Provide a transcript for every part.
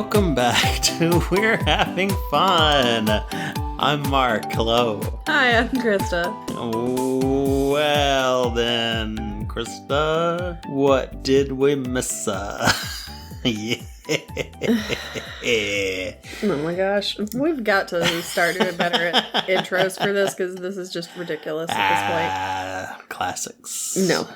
Welcome back to We're Having Fun. I'm Mark. Hello. Hi, I'm Krista. Well then, Krista, what did we miss? Yeah. Oh my gosh. We've got to start doing better at intros for this because this is just ridiculous at this point. Classics. No.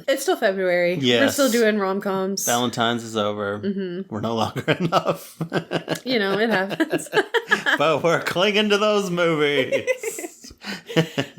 It's still February. Yes. We're still doing rom-coms. Valentine's is over. Mm-hmm. We're no longer enough. It happens. But we're clinging to those movies.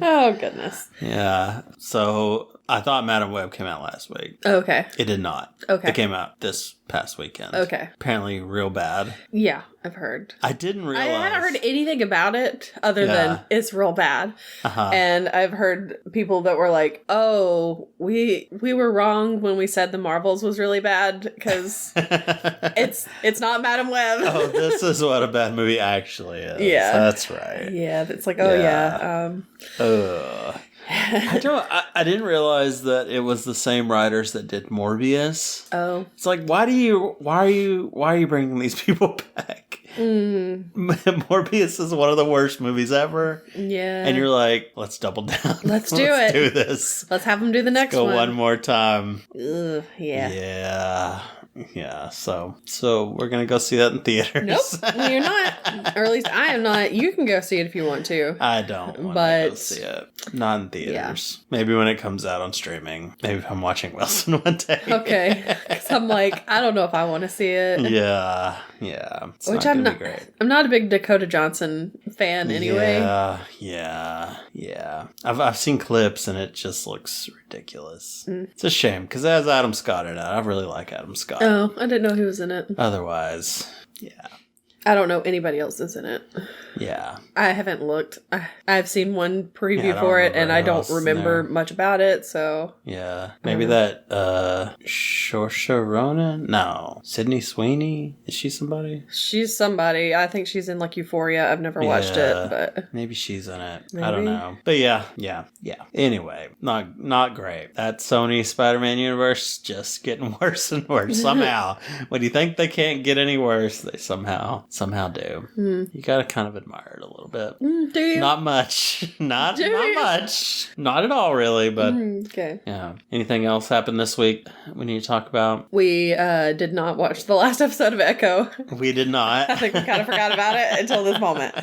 Oh, goodness. Yeah. So I thought Madam Web came out last week. Okay. It did not. Okay. It came out this past weekend. Okay. Apparently real bad. Yeah, I've heard. I didn't realize. I haven't heard anything about it other than it's real bad. Uh-huh. And I've heard people that were like, oh, we were wrong when we said The Marvels was really bad because it's not Madam Web. Oh, this is what a bad movie actually is. Yeah. That's right. Yeah, it's like, oh yeah. I didn't realize that it was the same writers that did Morbius. Oh. It's like, why are you bringing these people back? Morbius is one of the worst movies ever. Yeah. And you're like, let's double down. Let's do it. Do this. Let's have them do the next one. Go one more time. Ugh, yeah. Yeah. Yeah, so we're going to go see that in theaters. Nope, you're not. Or at least I am not. You can go see it if you want to. I don't want to go see it. Not in theaters. Yeah. Maybe when it comes out on streaming. Maybe if I'm watching Wilson one day. Okay. Because I'm like, I don't know if I want to see it. Yeah. Which I'm not. Great. I'm not a big Dakota Johnson fan anyway. Yeah. I've seen clips and it just looks ridiculous. It's a shame because it has Adam Scott in it. I really like Adam Scott. Oh, I didn't know he was in it. Otherwise, yeah. I don't know anybody else that's in it. Yeah. I haven't looked. I've seen one preview for it, and I don't remember much about it, so... Yeah. Maybe that, Saoirse Ronan? No. Sydney Sweeney? Is she somebody? She's somebody. I think she's in, like, Euphoria. I've never watched it, but... Maybe she's in it. Maybe? I don't know. But yeah. Anyway, not great. That Sony Spider-Man universe just getting worse and worse somehow. When you think they can't get any worse, they somehow do. You gotta kind of admire it a little bit. Do you? Not much. Not much. Not at all, really, but okay. Yeah. Anything else happened this week we need to talk about? We did not watch the last episode of Echo. We did not. I think we kind of forgot about it until this moment.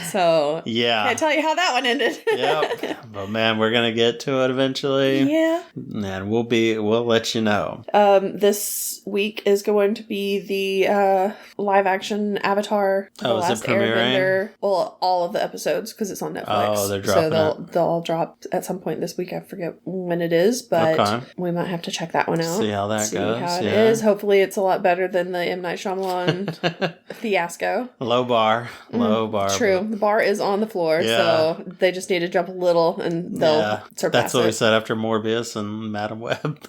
So yeah. Can't tell you how that one ended. Yep. But man, we're gonna get to it eventually. Yeah. And we'll let you know. This week is going to be the live action Avatar. Oh, is it premiering? Well, all of the episodes because it's on Netflix. Oh, they're dropping so they'll all drop at some point this week. I forget when it is, but we might have to check that one out. See how that goes. See how it is. Hopefully, it's a lot better than the M. Night Shyamalan fiasco. Low bar. True. The bar is on the floor, so they just need to jump a little and they'll surpass That's what we said after Morbius and Madam Web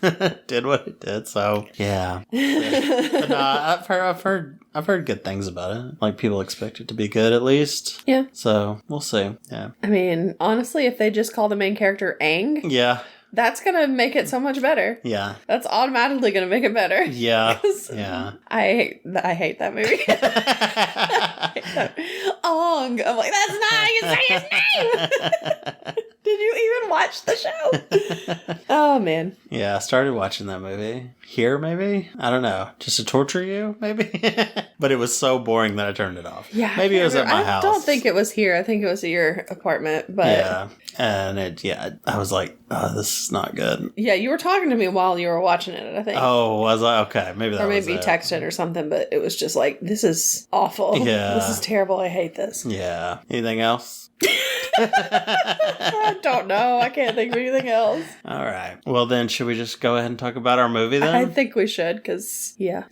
did what it did. So yeah. But no, I've heard good things about it. Like, people expect it to be good, at least. Yeah. So, we'll see. Yeah. I mean, honestly, if they just call the main character Aang... Yeah. That's going to make it so much better. Yeah. That's automatically going to make it better. Yeah. Yeah. I hate that movie. I hate that. Ong. I'm like, that's not how you say his name. Did you even watch the show? Oh, man. Yeah, I started watching that movie. Here, maybe? I don't know. Just to torture you, maybe? But it was so boring that I turned it off. Yeah. Maybe it was at my house. I don't think it was here. I think it was at your apartment. But yeah. And I was like, oh, this is not good. Yeah, you were talking to me while you were watching it, I think. Oh, was I? Okay, maybe that was it. Or maybe you texted or something, but it was just like, this is awful. Yeah. This is terrible. I hate this. Yeah. Anything else? I don't know. I can't think of anything else. All right. Well, then, should we just go ahead and talk about our movie then? I think we should, because, yeah.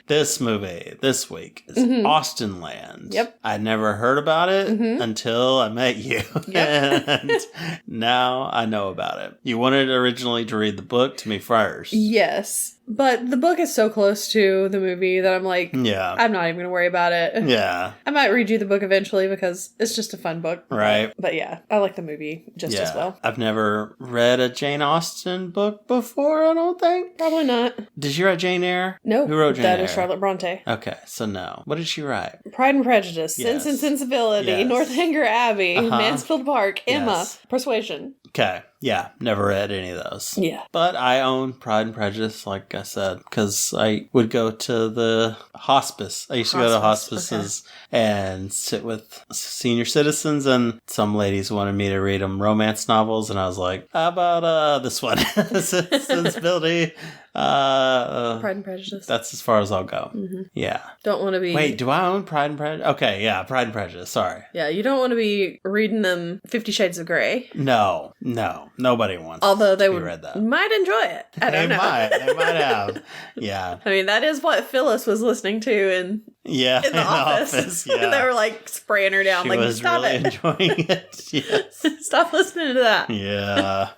This movie, this week, is Austenland. Yep. I'd never heard about it until I met you. Yep. And now I know about it. You wanted originally to read the book to me first. Yes. But the book is so close to the movie that I'm like, I'm not even going to worry about it. Yeah. I might read you the book eventually because it's just a fun book. Right. But yeah, I like the movie just as well. I've never read a Jane Austen book before, I don't think. Probably not. Did you write Jane Eyre? No. Who wrote Jane Eyre? That is Charlotte Bronte. Okay, so no. What did she write? Pride and Prejudice, Sense and Sensibility, Northanger Abbey, Mansfield Park, Emma, Persuasion. Okay. Yeah, never read any of those. Yeah. But I own Pride and Prejudice, like I said, because I would go to the hospice. I used to go to hospices and sit with senior citizens, and some ladies wanted me to read them romance novels, and I was like, how about this one? Sensibility. Pride and Prejudice. That's as far as I'll go. Mm-hmm. Yeah. Don't want to be... Wait, do I own Pride and Prejudice? Okay, yeah, Pride and Prejudice. Sorry. Yeah, you don't want to be reading them 50 Shades of Grey. No. Nobody wants Although they read that. might enjoy it. I don't know. They might have. Yeah. I mean, that is what Phyllis was listening to in the office. Yeah. They were like spraying her down. She like, was stop really it. enjoying it. Yes. Stop listening to that. Yeah.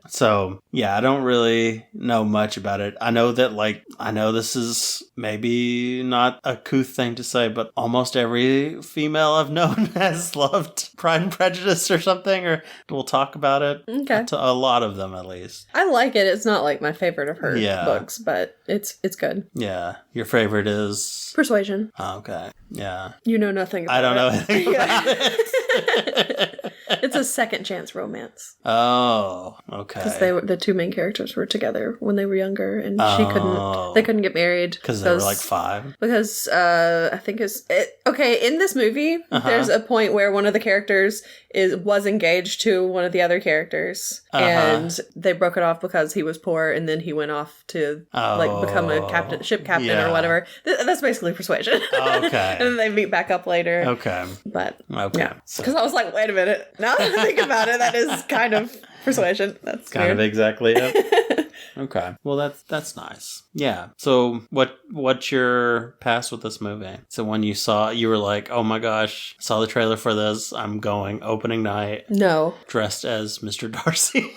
So, yeah, I don't really know much about it. I know that, I know this is maybe not a couth thing to say, but almost every female I've known has loved Pride and Prejudice or something, or we'll talk about it. Okay. A lot of them, at least. I like it. It's not like my favorite of her books, but it's good. Yeah. Your favorite is? Persuasion. Oh, okay. Yeah. You know nothing about it. I don't know anything about it. It's a second chance romance. Oh, okay. Because the two main characters were together when they were younger, and they couldn't get married. Because they were like 5? Because I think in this movie, there's a point where one of the characters was engaged to one of the other characters, and they broke it off because he was poor, and then he went off to become a ship captain or whatever. That's basically Persuasion. Okay. And then they meet back up later. Okay. But okay. Because I was like, wait a minute. Now that I think about it, that is kind of Persuasion. That's kind weird. of exactly it. Okay. Well, that's nice. Yeah. So what's your past with this movie? So when you saw, you were like, oh my gosh, saw the trailer for this. I'm going opening night. No. Dressed as Mr. Darcy.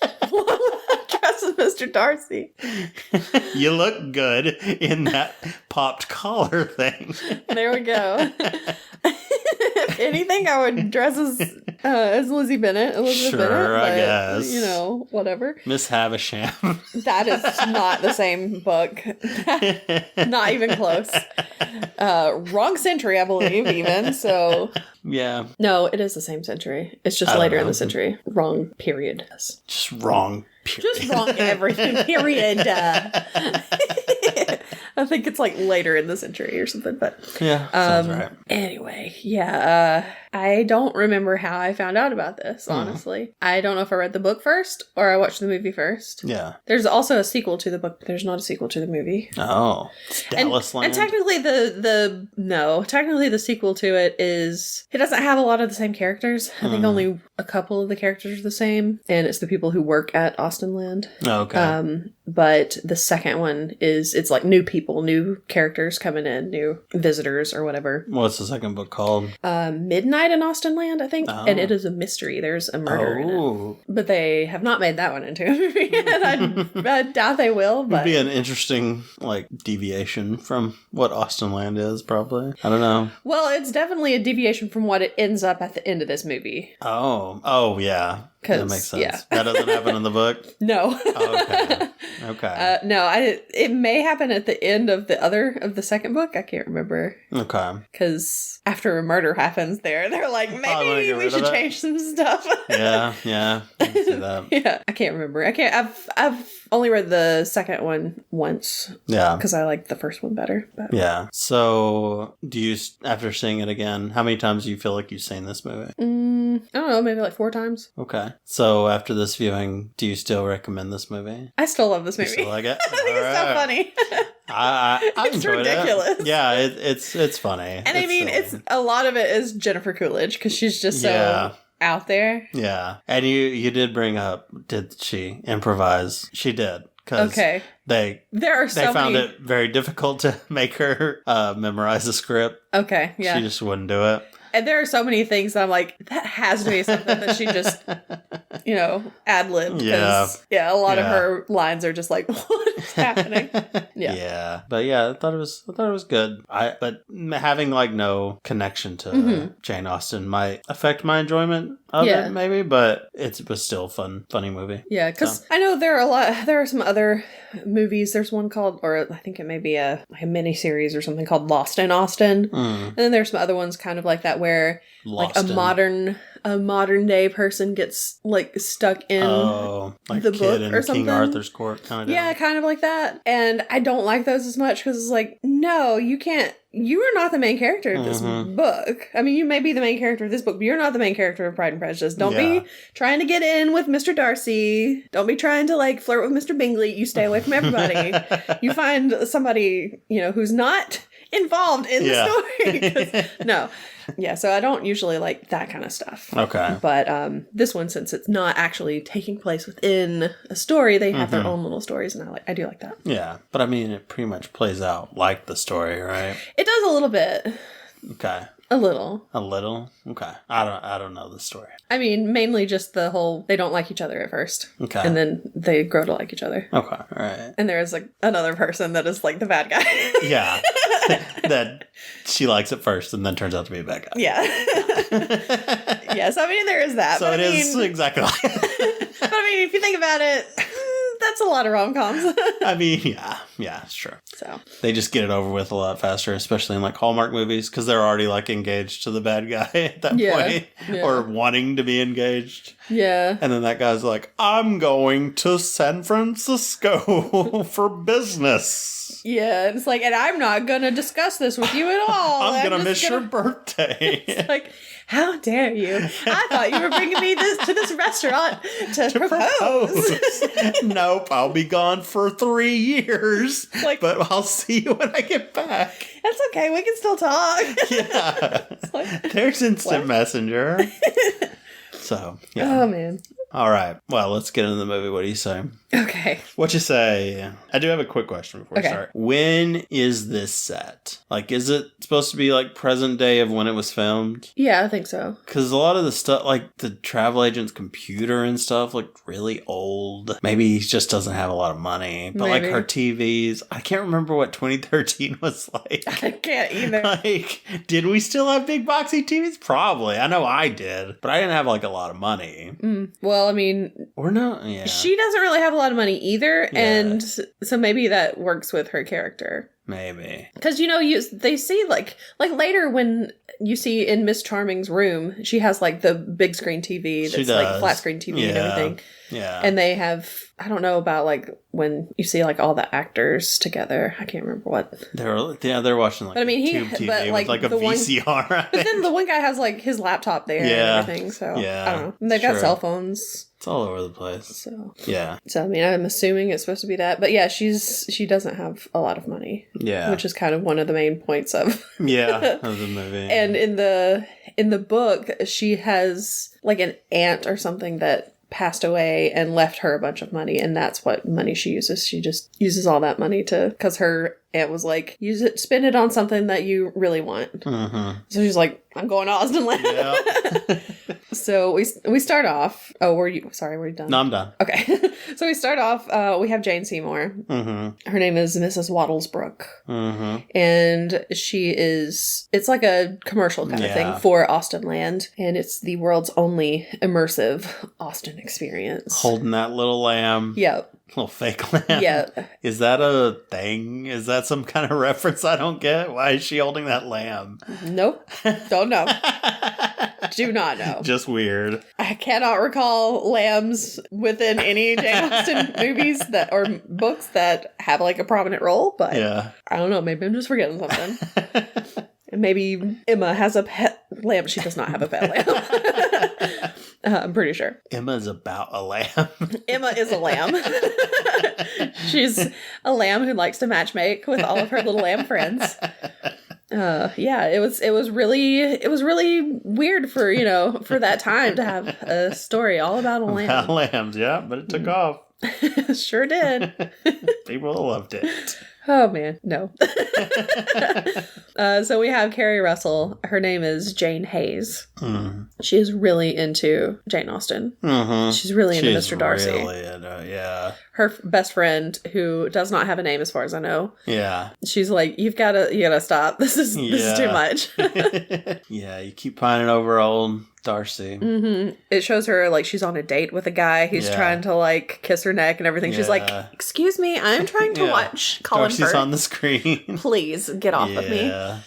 Dressed as Mr. Darcy. You look good in that popped collar thing. There we go. If anything, I would dress as Elizabeth Bennett. Sure, I guess. You know, whatever. Miss Havisham. That is not the same book. Not even close. Wrong century, I believe, even. So. Yeah. No, it is the same century. It's just later in the century. Wrong period. Just wrong period. Just wrong everything. Period. I think it's like later in the century or something, but yeah, sounds right. Anyway, I don't remember how I found out about this, honestly. I don't know if I read the book first or I watched the movie first. Yeah. There's also a sequel to the book, but there's not a sequel to the movie. Oh. Dallas Land. And technically technically the sequel to it it doesn't have a lot of the same characters. I think only a couple of the characters are the same, and it's the people who work at Austenland. Oh, okay. But the second one it's like new people, new characters coming in, new visitors or whatever. What's the second book called? Midnight in Austenland, I think. Oh. And it is a mystery. There's a murder in it. But they have not made that one into a movie. And I doubt they will. But... It'd be an interesting, deviation from what Austenland is, probably. I don't know. Well, it's definitely a deviation from what it ends up at the end of this movie. Oh, yeah. That makes sense. Yeah. That doesn't happen in the book? No. Oh, okay. No, it may happen at the end of the second book. I can't remember. Okay. Because after a murder happens they're like, maybe we should change some stuff. Yeah. I can see that. Yeah. I can't remember. I've only read the second one once. Yeah. Because I liked the first one better. But. Yeah. So, after seeing it again, how many times do you feel like you've seen this movie? I don't know, maybe 4 times. Okay. So, after this viewing, do you still recommend this movie? I still love this movie. You still like it? I think it's so funny. I enjoyed ridiculous. It. Yeah, it's funny. And I mean, it's a lot of it is Jennifer Coolidge because she's just so out there. Yeah. And you did bring up, did she improvise? She did. Okay. They found it very difficult to make her memorize the script. Okay, yeah. She just wouldn't do it. And there are so many things that I'm like, that has to be something that she just ad-lib. Yeah, a lot of her lines are just like, what is happening? Yeah. But yeah, I thought it was good. But having like no connection to Jane Austen might affect my enjoyment of it, maybe, but it was still a funny movie. Yeah, because I know there are some other movies. There's one called, or I think it may be a mini-series or something called Lost in Austen. And then there's some other ones kind of like that where like a modern day person gets like stuck in like the Kid book in or something. King Arthur's Court kind of. Yeah, kind of like that. And I don't like those as much because it's like, no, you can't. You are not the main character of this book. I mean, you may be the main character of this book, but you're not the main character of Pride and Prejudice. Don't be trying to get in with Mr. Darcy. Don't be trying to like flirt with Mr. Bingley. You stay away from everybody. You find somebody, who's not involved in the story. No. Yeah, so I don't usually like that kind of stuff. Okay. But this one, since it's not actually taking place within a story, they have their own little stories, and I do like that. Yeah, but I mean, it pretty much plays out like the story, right? It does a little bit. Okay. A little. Okay. I don't know the story. I mean, mainly just the whole they don't like each other at first. Okay. And then they grow to like each other. Okay. All right. And there is like another person that is like the bad guy. Yeah. That she likes at first and then turns out to be a bad guy. Yeah. Yes, I mean there is that. So is exactly like But I mean, if you think about it, that's a lot of rom-coms. I mean, yeah, it's true. So they just get it over with a lot faster, especially in like Hallmark movies, because they're already like engaged to the bad guy at that point, or wanting to be engaged. Yeah. And then that guy's like, I'm going to San Francisco for business. Yeah, it's like, and I'm not going to discuss this with you at all. I'm going to miss your birthday. It's like, how dare you? I thought you were bringing me to this restaurant to propose. Nope, I'll be gone for 3 years, but I'll see you when I get back. That's okay, we can still talk. Yeah. There's instant messenger. So, yeah. Oh, man. All right. Well, let's get into the movie. What do you say? Okay. What you say? I do have a quick question before we start. When is this set? Like, is it supposed to be like present day of when it was filmed? Yeah, I think so. Because a lot of the stuff, like the travel agent's computer and stuff, looked really old. Maybe he just doesn't have a lot of money. But like her TVs, I can't remember what 2013 was like. I can't either. Like, did we still have big boxy TVs? Probably. I know I did. But I didn't have like a lot of money. Well, I mean, or not. Yeah. She doesn't really have a lot of money either, and so maybe that works with her character. Maybe. Because, they see, like later when you see in Miss Charming's room, she has, like, the big screen TV that's, like, flat screen TV and everything. Yeah. And they have, I don't know about, like, when you see, like, all the actors together. I can't remember what. They're watching, like, tube TV with, like, a VCR. But then the one guy has, like, his laptop there and everything, so, I don't know. And they've got cell phones. It's all over the place. So, So, I mean, I'm assuming it's supposed to be that. But yeah, she doesn't have a lot of money. Yeah. Which is kind of one of the main points of of the movie. And in the book, she has like an aunt or something that passed away and left her a bunch of money, and that's what money she uses. She just uses all that money because her aunt was like, spend it on something that you really want. So she's like, I'm going to Austenland. Yeah. So we start off. Oh, were you done? No, I'm done. Okay. So we start off, we have Jane Seymour. Her name is Mrs. Wattlesbrook. And it's like a commercial kind of thing for Austenland. And it's the world's only immersive Austen experience. Holding that little lamb. Yep. Little fake lamb. Yeah. Is that a thing? Is that some kind of reference I don't get? Why is she holding that lamb? Nope. Don't know. Do not know. Just weird. I cannot recall lambs within any Jane Austen movies or books that have like a prominent role, but I don't know. Maybe I'm just forgetting something. And maybe Emma has a pet lamb. She does not have a pet lamb. I'm pretty sure. Emma's about a lamb. Emma is a lamb. She's a lamb who likes to matchmake with all of her little lamb friends. It was really weird for that time to have a story all about a lamb. About lambs, but it took off. Sure did. People loved it. Oh, man. No. So we have Carrie Russell. Her name is Jane Hayes. Mm. She is really into Jane Austen. Mm-hmm. She's really into Mr. Darcy. Really into, yeah. Her best friend, who does not have a name as far as I know. Yeah. She's like, you gotta stop. This is too much. Yeah, you keep pining over old Darcy. Mm-hmm. It shows her like she's on a date with a guy who's trying to like kiss her neck and everything. She's like, excuse me, I'm trying to watch Colin Darcy's Firth. On the screen. Please get off of me. Yeah.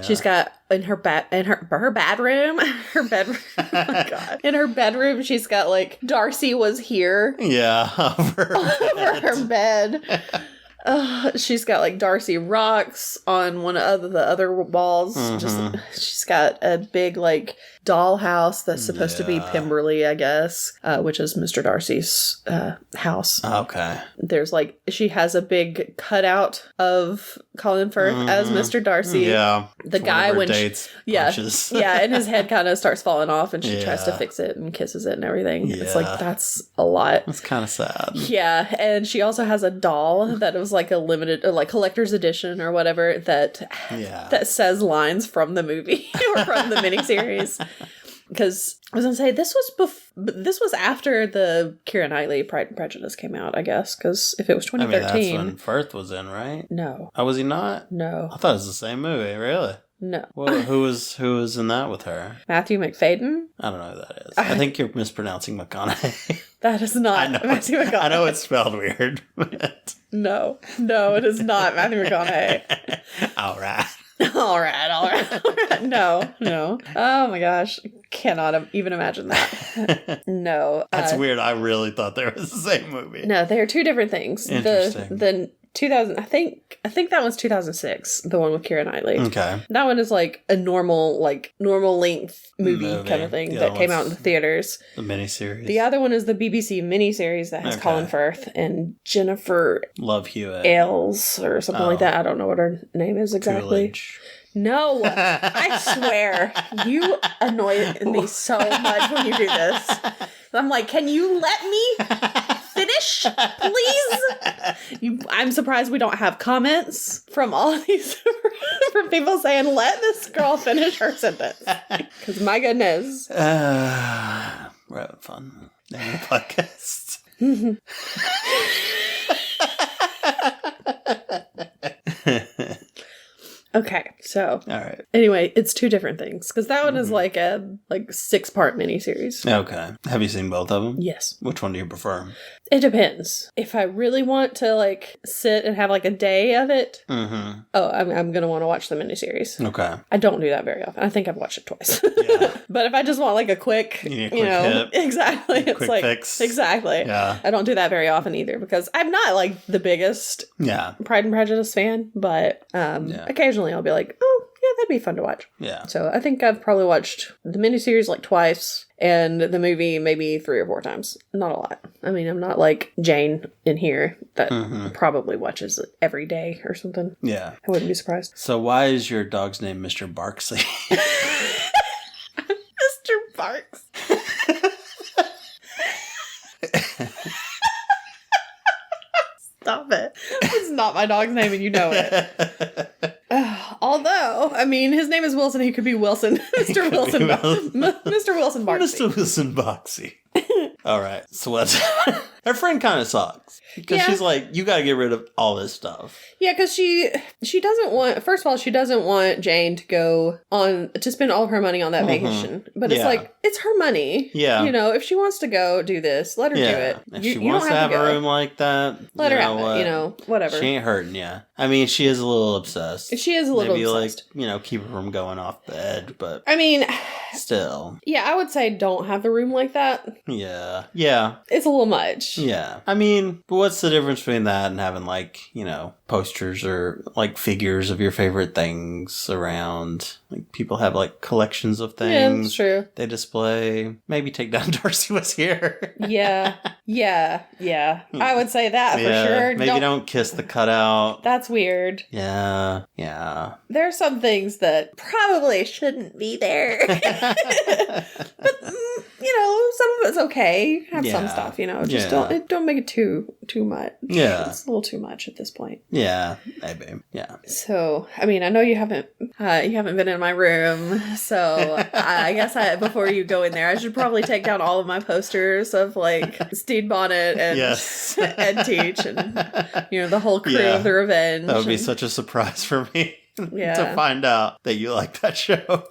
She's got in her bedroom. Oh my God. In her bedroom, she's got like Darcy was here. Yeah, over her bed. She's got like Darcy rocks on one of the other walls. Mm-hmm. She's got a big like dollhouse that's supposed to be Pemberley, I guess, which is Mr. Darcy's house. Okay. There's like, she has a big cutout of Colin Firth as Mr. Darcy. Yeah. The guy when dates, and his head kind of starts falling off and she tries to fix it and kisses it and everything. Yeah. It's like, that's a lot. It's kind of sad. Yeah. And she also has a doll that was like a limited, or like collector's edition or whatever that says lines from the movie or from the miniseries. Because I was gonna say this was after the Keira Knightley Pride and Prejudice came out, I guess. Because if it was 2013, I mean, that's when Firth was in, right? No. Oh, was he not? No. I thought it was the same movie. Really? No. Well, who was in that with her? Matthew McFadden? I don't know who that is. I think you're mispronouncing McConaughey. That is not Matthew McConaughey. I know it's spelled weird. But... No, it is not Matthew McConaughey. All right. All right. No. Oh my gosh. Cannot even imagine that. No. That's weird. I really thought they were the same movie. No, they are two different things. Interesting. The 2000, I think that was 2006, the one with Keira Knightley. Okay. That one is like a normal length movie kind of thing that came out in the theaters. The miniseries. The other one is the BBC miniseries that has Colin Firth and Jennifer Love Hewitt. Ailes or something like that. I don't know what her name is exactly. Coolidge. No, I swear, you annoy me so much when you do this. I'm like, can you let me finish, please? I'm surprised we don't have comments from all of these, from people saying, let this girl finish her sentence. Because my goodness. We're having fun. Naming podcasts. Okay, so all right. Anyway, it's two different things because that one is like a 6-part miniseries. Okay, have you seen both of them? Yes. Which one do you prefer? It depends. If I really want to like sit and have like a day of it, I'm gonna want to watch the miniseries. Okay. I don't do that very often. I think I've watched it twice. Yeah. But if I just want like a quick, hit. Exactly, it's quick like fix. Exactly. Yeah. I don't do that very often either because I'm not like the biggest Pride and Prejudice fan, but occasionally I'll be like, oh yeah, that'd be fun to watch. Yeah. So I think I've probably watched the miniseries like twice and the movie maybe 3 or 4 times. Not a lot. I mean, I'm not like Jane in here that probably watches it every day or something. Yeah. I wouldn't be surprised. So why is your dog's name Mr. Barksley? Mr. Barks. Stop it. It's not my dog's name and you know it. Although, I mean, his name is Wilson. He could be Wilson. Mr. Wilson. Mr. Wilson Boxy. Mr. Wilson Boxy. All right. So what's... Her friend kind of sucks. Because she's like, you got to get rid of all this stuff. Yeah, because she doesn't want... First of all, she doesn't want Jane to go on... To spend all of her money on that vacation. But it's like, it's her money. Yeah. You know, if she wants to go do this, let her do it. If she wants to have a room like that, let her have it. You know, whatever. She ain't hurting you. I mean, she is a little obsessed. She is a little obsessed. Maybe like, keep her from going off the edge, but... I mean... Still. Yeah, I would say don't have the room like that. Yeah. Yeah. It's a little much. Yeah. I mean, but what's the difference between that and having like, posters or like figures of your favorite things around? Like people have like collections of things. Yeah, that's true. They display. Maybe take down Darcy Was Here. Yeah. I would say that for sure. Maybe don't kiss the cutout. That's weird. Yeah. There are some things that probably shouldn't be there. But some of it's okay. Have some stuff, just don't make it too much. Yeah. It's a little too much at this point. Yeah, maybe. Yeah. So, I mean, I know you haven't been in my room, so I guess before you go in there, I should probably take down all of my posters of like Steed Bonnet and Ed Teach and the whole crew of the Revenge. That would be such a surprise for me. To find out that you like that show.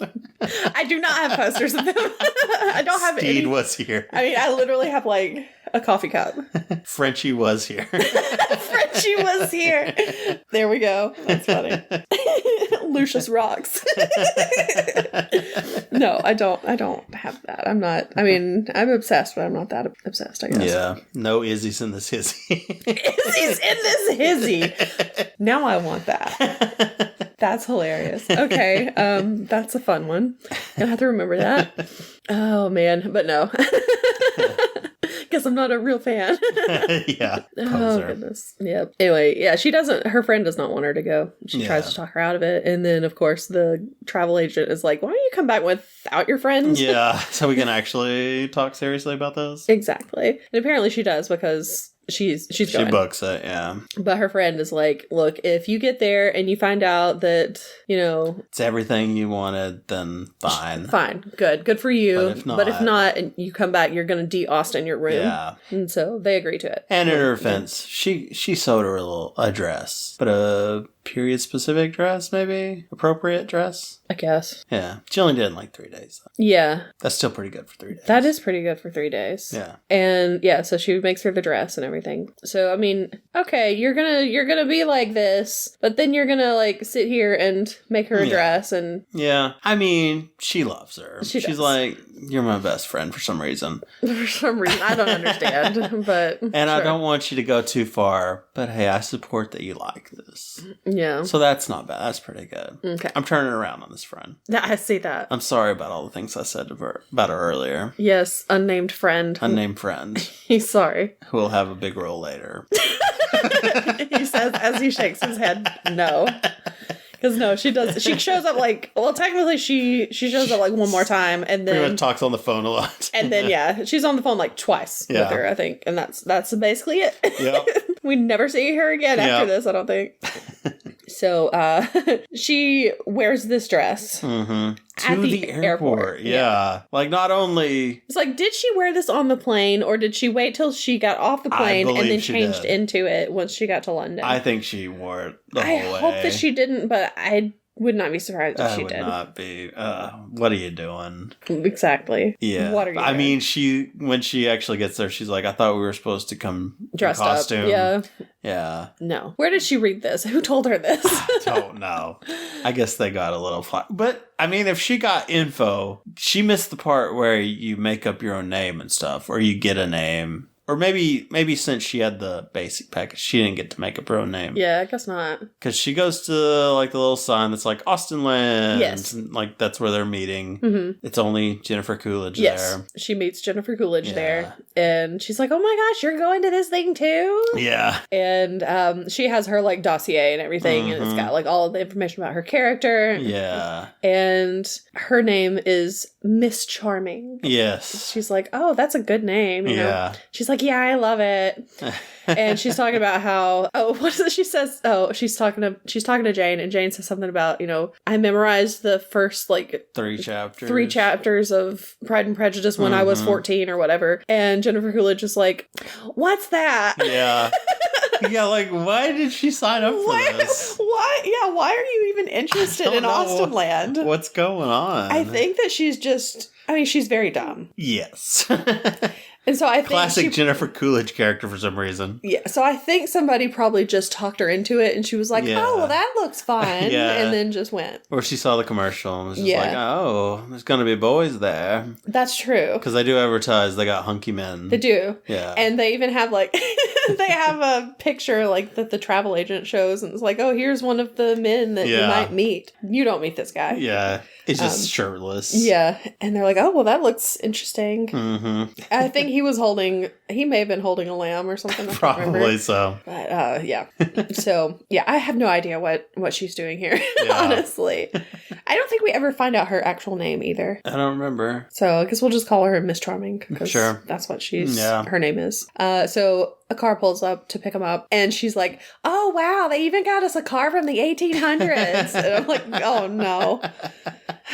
I do not have posters of them. I don't have any. Steed was here. I mean, I literally have like a coffee cup. Frenchie was here. Frenchie was here. There we go. That's funny. Lucius rocks. No, I don't have that. I'm not. I mean, I'm obsessed, but I'm not that obsessed, I guess. Yeah. No Izzy's in this hizzy. Izzy's in this hizzy. Now I want that. That's hilarious. Okay. That's a fun one. Gonna have to remember that. Oh man, but no. Guess I'm not a real fan. Yeah. Oh goodness. Yep. Anyway, yeah, her friend does not want her to go. She tries to talk her out of it. And then of course the travel agent is like, why don't you come back without your friends? Yeah. So we can actually talk seriously about this? Exactly. And apparently she does because she's going. She books it, yeah. But her friend is like, look, if you get there and you find out that, it's everything you wanted, then fine. Fine. Good for you. But if not, and you come back, you're going to de-Austen your room. Yeah. And so they agree to it. And in her defense, she sewed her a dress. But a period-specific dress, maybe? Appropriate dress? I guess. Yeah. She only did it in like 3 days, though. Yeah. That's still pretty good for 3 days. That is pretty good for 3 days. Yeah. And yeah, so she makes her the dress and everything. So I mean, okay, you're gonna be like this, but then you're gonna like sit here and make her a dress and yeah. I mean, she loves her. She's like, you're my best friend for some reason. For some reason, I don't understand, but and I don't want you to go too far. But hey, I support that you like this. Yeah. So that's not bad. That's pretty good. Okay. I'm turning around on this friend. I see that. I'm sorry about all the things I said about her earlier. Yes, unnamed friend. Unnamed friend. He's sorry. Who will have a big role later. He says as he shakes his head, no. Because no, she does. She shows up technically she shows up like one more time and then... Pretty much talks on the phone a lot. And then, she's on the phone like twice with her, I think. And that's basically it. Yep. We never see her again after this, I don't think. So, she wears this dress. Mm-hmm. To the airport. Yeah. Like, not only... It's like, did she wear this on the plane, or did she wait till she got off the plane and then changed into it once she got to London? I think she wore it the whole way. I hope that she didn't, but I would not be surprised if she did. I would not be. What are you doing? Exactly. Yeah. What are you doing? I mean, when she actually gets there, she's like, I thought we were supposed to come dressed in costume. Up. Yeah. Yeah. No. Where did she read this? Who told her this? I don't know. I guess they got a little flat. But, I mean, if she got info, she missed the part where you make up your own name and stuff, or you get a name. Or maybe since she had the basic package, she didn't get to make up her own name. Yeah, I guess not. Because she goes to like the little sign that's like Austenland. Yes. And, like that's where they're meeting. Mm-hmm. It's only Jennifer Coolidge yes. there. She meets Jennifer Coolidge there. And she's like, oh my gosh, you're going to this thing too? Yeah. And she has her like dossier and everything. Mm-hmm. And it's got like all of the information about her character. Yeah. And her name is Miss Charming. Yes. She's like, oh, that's a good name. You know? She's like, yeah, I love it. And she's talking about how, what is it she says? Oh, she's talking to Jane, and Jane says something about, I memorized the first like 3 chapters. Of Pride and Prejudice when I was 14 or whatever. And Jennifer Coolidge is like, what's that? Yeah. Yeah, like, why did she sign up for this? Why? Yeah, why are you even interested in Austenland? What's going on? I think that she's very dumb. Yes. And so I think classic Jennifer Coolidge character for some reason. Yeah, so I think somebody probably just talked her into it, and she was like, "Oh, well, that looks fun," and then just went. Or she saw the commercial and was just like, "Oh, there's gonna be boys there." That's true. Because they do advertise they got hunky men. They do. Yeah, and they even have like they have a picture like that the travel agent shows, and it's like, "Oh, here's one of the men that you might meet. You don't meet this guy." Yeah. It's just shirtless. Yeah. And they're like, oh, well, that looks interesting. Mm-hmm. I think he may have been holding a lamb or something. I can't remember. Probably so. But, yeah. So, yeah, I have no idea what she's doing here, honestly. I don't think we ever find out her actual name either. I don't remember. So, I guess we'll just call her Miss Charming. Sure. That's what her name is. So, a car pulls up to pick him up, and she's like, oh, wow, they even got us a car from the 1800s. And I'm like, oh, no.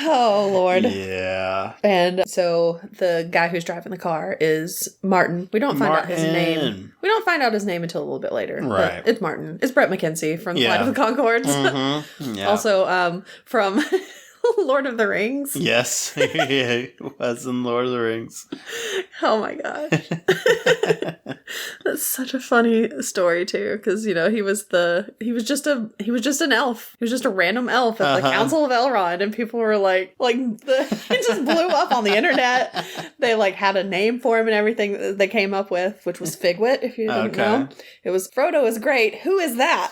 Oh, Lord. Yeah. And so the guy who's driving the car is Martin. We don't find out his name. We don't find out his name until a little bit later. Right. It's Martin. It's Brett McKenzie from Flight of the Conchords. Mm-hmm. Yeah. Also, from Lord of the Rings. Yes, he was in Lord of the Rings. Oh my gosh. That's such a funny story too, because he was just an elf. He was just a random elf at the Council of Elrond, and people were like it just blew up on the internet. They had a name for him and everything that they came up with, which was Figwit, if you didn't know. It was Frodo is great. Who is that?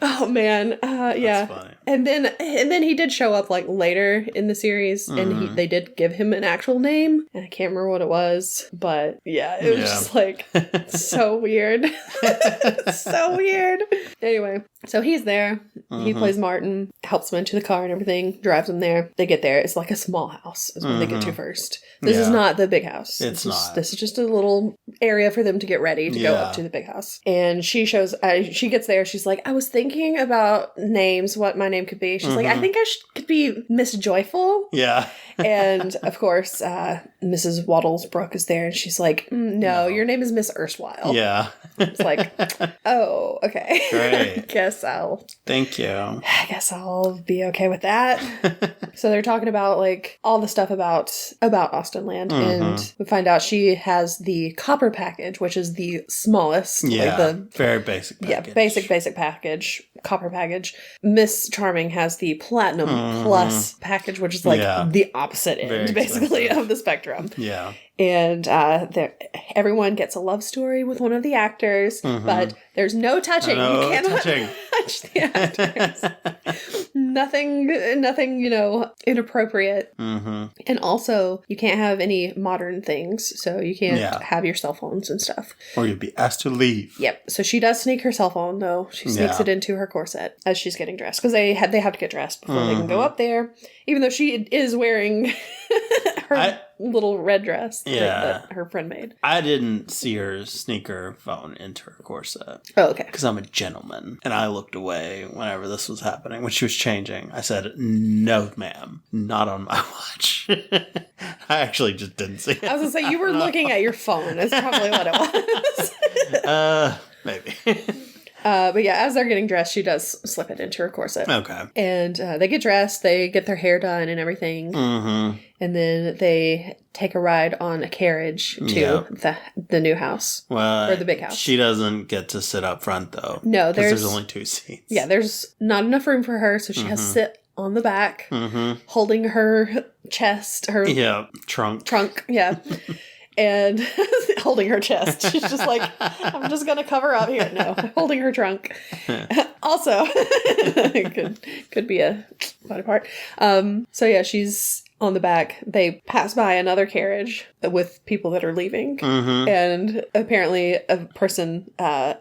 Oh man, yeah. Funny. And then he did show up later in the series, and they did give him an actual name, and I can't remember what it was, but yeah, it was just so weird. So weird. Anyway, so he's there. He plays Martin, helps him into the car and everything, drives him there. They get there. It's like a small house is what they get to first. This is not the big house. It's not. This is just a little area for them to get ready to go up to the big house. And she gets there. She's like, I was thinking about names, what my name could be. She's like, I think I could be Miss Joyful. Yeah. And of course, Mrs. Wattlesbrook is there, and she's like, no, your name is Miss Erstwhile. Yeah. It's like, oh, okay. Great. Thank you. I guess I'll be okay with that. So they're talking about all the stuff about Austenland, and we find out she has the copper package, which is the smallest. Yeah. The very basic package. Yeah, basic package, copper package. Miss Charming has the platinum plus package, which is the opposite end, basically, of the spectrum. Yeah. And everyone gets a love story with one of the actors, but there's no touching. You cannot touch the actors. Nothing, inappropriate. And also, you can't have any modern things, so you can't have your cell phones and stuff. Or you'd be asked to leave. Yep. So she does sneak her cell phone, though. She sneaks it into her corset as she's getting dressed, because they have to get dressed before they can go up there, even though she is wearing her little red dress that her friend made. I didn't see her sneak her phone into her corset. Oh, okay. Because I'm a gentleman, and I looked away whenever this was happening. When she was changing, I said, no, ma'am, not on my watch. I actually just didn't see it. I was going to say, you were looking at your phone. That's probably what it was. Maybe. But yeah, as they're getting dressed, she does slip it into her corset. Okay. And they get dressed, they get their hair done and everything. And then they take a ride on a carriage to the new house. Well, or the big house. She doesn't get to sit up front, though. No, there's only 2 seats. Yeah, there's not enough room for her, so she has to sit on the back, holding her chest, her trunk, yeah. And holding her chest. She's just like, I'm just going to cover up here. No, holding her trunk. Also, could be a body part. So yeah, she's on the back. They pass by another carriage with people that are leaving. And apparently a person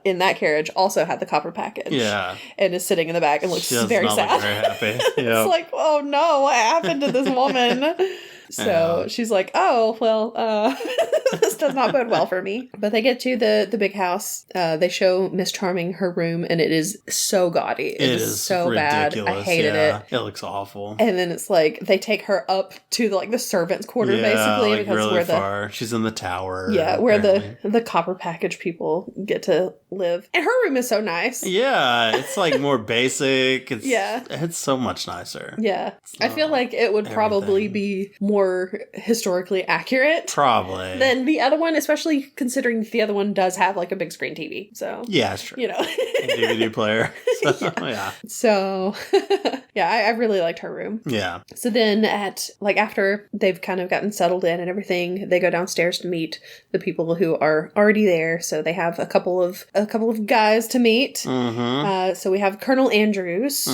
in that carriage also had the copper package. Yeah. And is sitting in the back and looks very sad. Look very happy. Yep. It's like, oh no, what happened to this woman? So she's like, oh, well, this does not bode well for me. But they get to the big house. They show Miss Charming her room, and it is so gaudy. It is so ridiculous. Bad. I hated it. It looks awful. And then it's like they take her up to the servants' quarter, basically. Because really far. She's in the tower. Yeah, where the copper package people get to live. And her room is so nice. Yeah, it's more basic. It's so much nicer. Yeah. I feel like it would probably be more historically accurate. Probably. Than the other one, especially considering the other one does have a big screen TV. So yeah, it's true. A DVD player. So, yeah. So yeah, I really liked her room. Yeah. So then after they've kind of gotten settled in and everything, they go downstairs to meet the people who are already there. So they have a couple of guys to meet. So we have Colonel Andrews,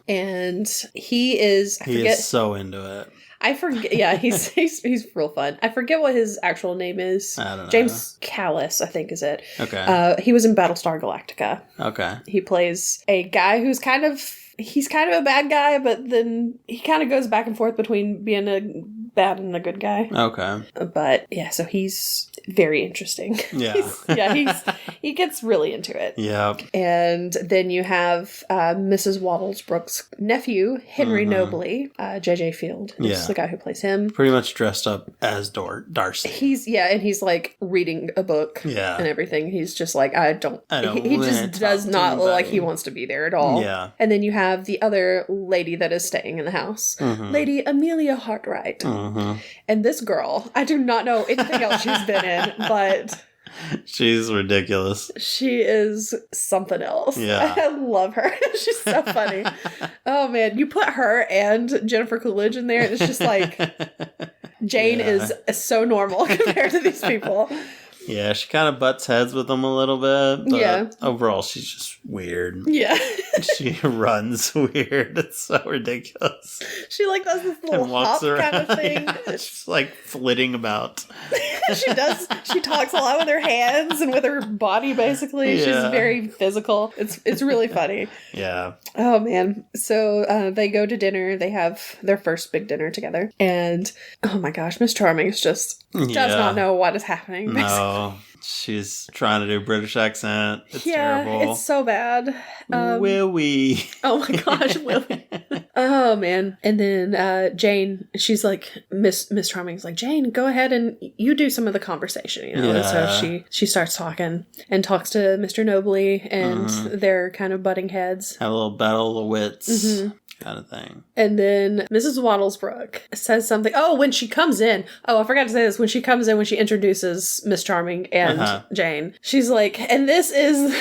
and he is so into it. I forget. Yeah, he's real fun. I forget what his actual name is. I don't know. James Callis, I think, is it. Okay. He was in Battlestar Galactica. Okay. He plays a guy who's kind of a bad guy, but then he kind of goes back and forth between being a bad and a good guy. Okay. But yeah, so he's very interesting. Yeah. He gets really into it. Yep. And then you have Mrs. Wattlesbrook's nephew, Henry Nobley, J.J. Field. Is the guy who plays him. Pretty much dressed up as Darcy. And he's like reading a book and everything. He's just like, he just does not look like he wants to be there at all. Yeah. And then you have the other lady that is staying in the house, Lady Amelia Hartright. And this girl, I do not know anything else she's been in, but she's ridiculous. She is something else. Yeah. I love her. She's so funny. Oh man, you put her and Jennifer Coolidge in there, and it's just like Jane is so normal compared to these people. Yeah, she kind of butts heads with them a little bit. But overall, she's just weird. Yeah. She runs weird. It's so ridiculous. She like does this little hop kind of thing. Yeah, she's like flitting about. She does. She talks a lot with her hands and with her body, basically. Yeah. She's very physical. It's really funny. Yeah. Oh, man. So they go to dinner. They have their first big dinner together. And, oh my gosh, Miss Charming does not know what is happening. No. She's trying to do a British accent. It's terrible. It's so bad. Will we? Oh my gosh, will we? Oh man. And then Jane, she's like, Miss Charming's like, Jane, go ahead and you do some of the conversation, you know. And so she starts talking and talks to Mr. Nobley, and they're kind of butting heads. Have a little battle of wits. Kind of thing. And then Mrs. Wattlesbrook says something. Oh, when she comes in. Oh, I forgot to say this. When she comes in, when she introduces Miss Charming and Jane, she's like, and this is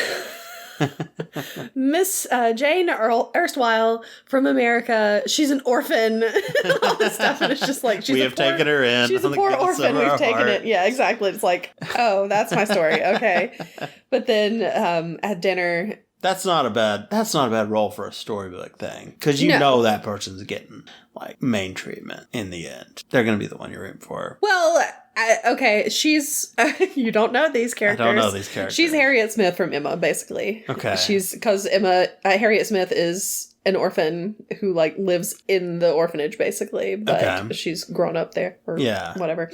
Miss Jane erstwhile from America. She's an orphan. All this stuff. And it's just like, we have taken her in. She's a poor orphan. We've taken it. Yeah, exactly. It's like, oh, that's my story. Okay. But then at dinner, That's not a bad role for a storybook thing. Because you know that person's getting, like, main treatment in the end. They're going to be the one you're rooting for. Well, okay, she's... you don't know these characters. I don't know these characters. She's Harriet Smith from Emma, basically. Okay. Because Emma... Harriet Smith is an orphan who, like, lives in the orphanage, basically. But she's grown up there. Or whatever.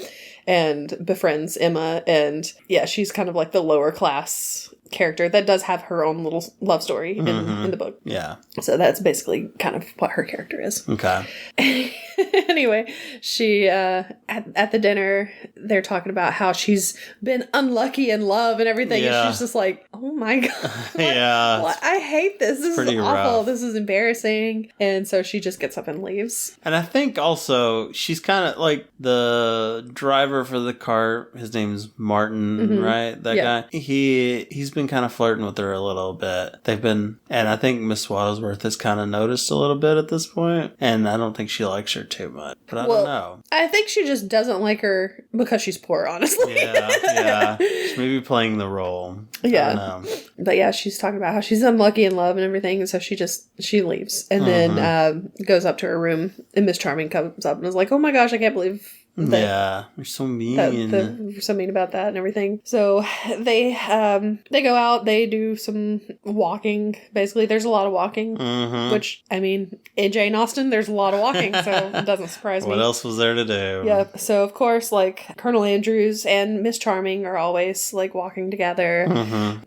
And befriends Emma. And, yeah, she's kind of like the lower class character that does have her own little love story in the book. Yeah. So that's basically kind of what her character is. Okay. Anyway, she at the dinner, they're talking about how she's been unlucky in love and everything. Yeah. And she's just like, oh my God. What? I hate this. This is awful. Rough. This is embarrassing. And so she just gets up and leaves. And I think also she's kind of like the driver for the car. His name's Martin, right? That guy. He's been kind of flirting with her a little bit. And I think Miss Wattlesworth has kind of noticed a little bit at this point, and I don't think she likes her too much, but I don't know. I think she just doesn't like her because she's poor, honestly. Yeah. She's maybe playing the role. Yeah. I don't know. But yeah, she's talking about how she's unlucky in love and everything, and so she leaves and then goes up to her room, and Miss Charming comes up and is like, oh my gosh, I can't believe you're so mean. You're so mean about that and everything. So they go out, they do some walking. Basically, there's a lot of walking, which, I mean, in Jane Austen, there's a lot of walking, so it doesn't surprise me. What else was there to do? Yeah. So, of course, like, Colonel Andrews and Miss Charming are always, like, walking together.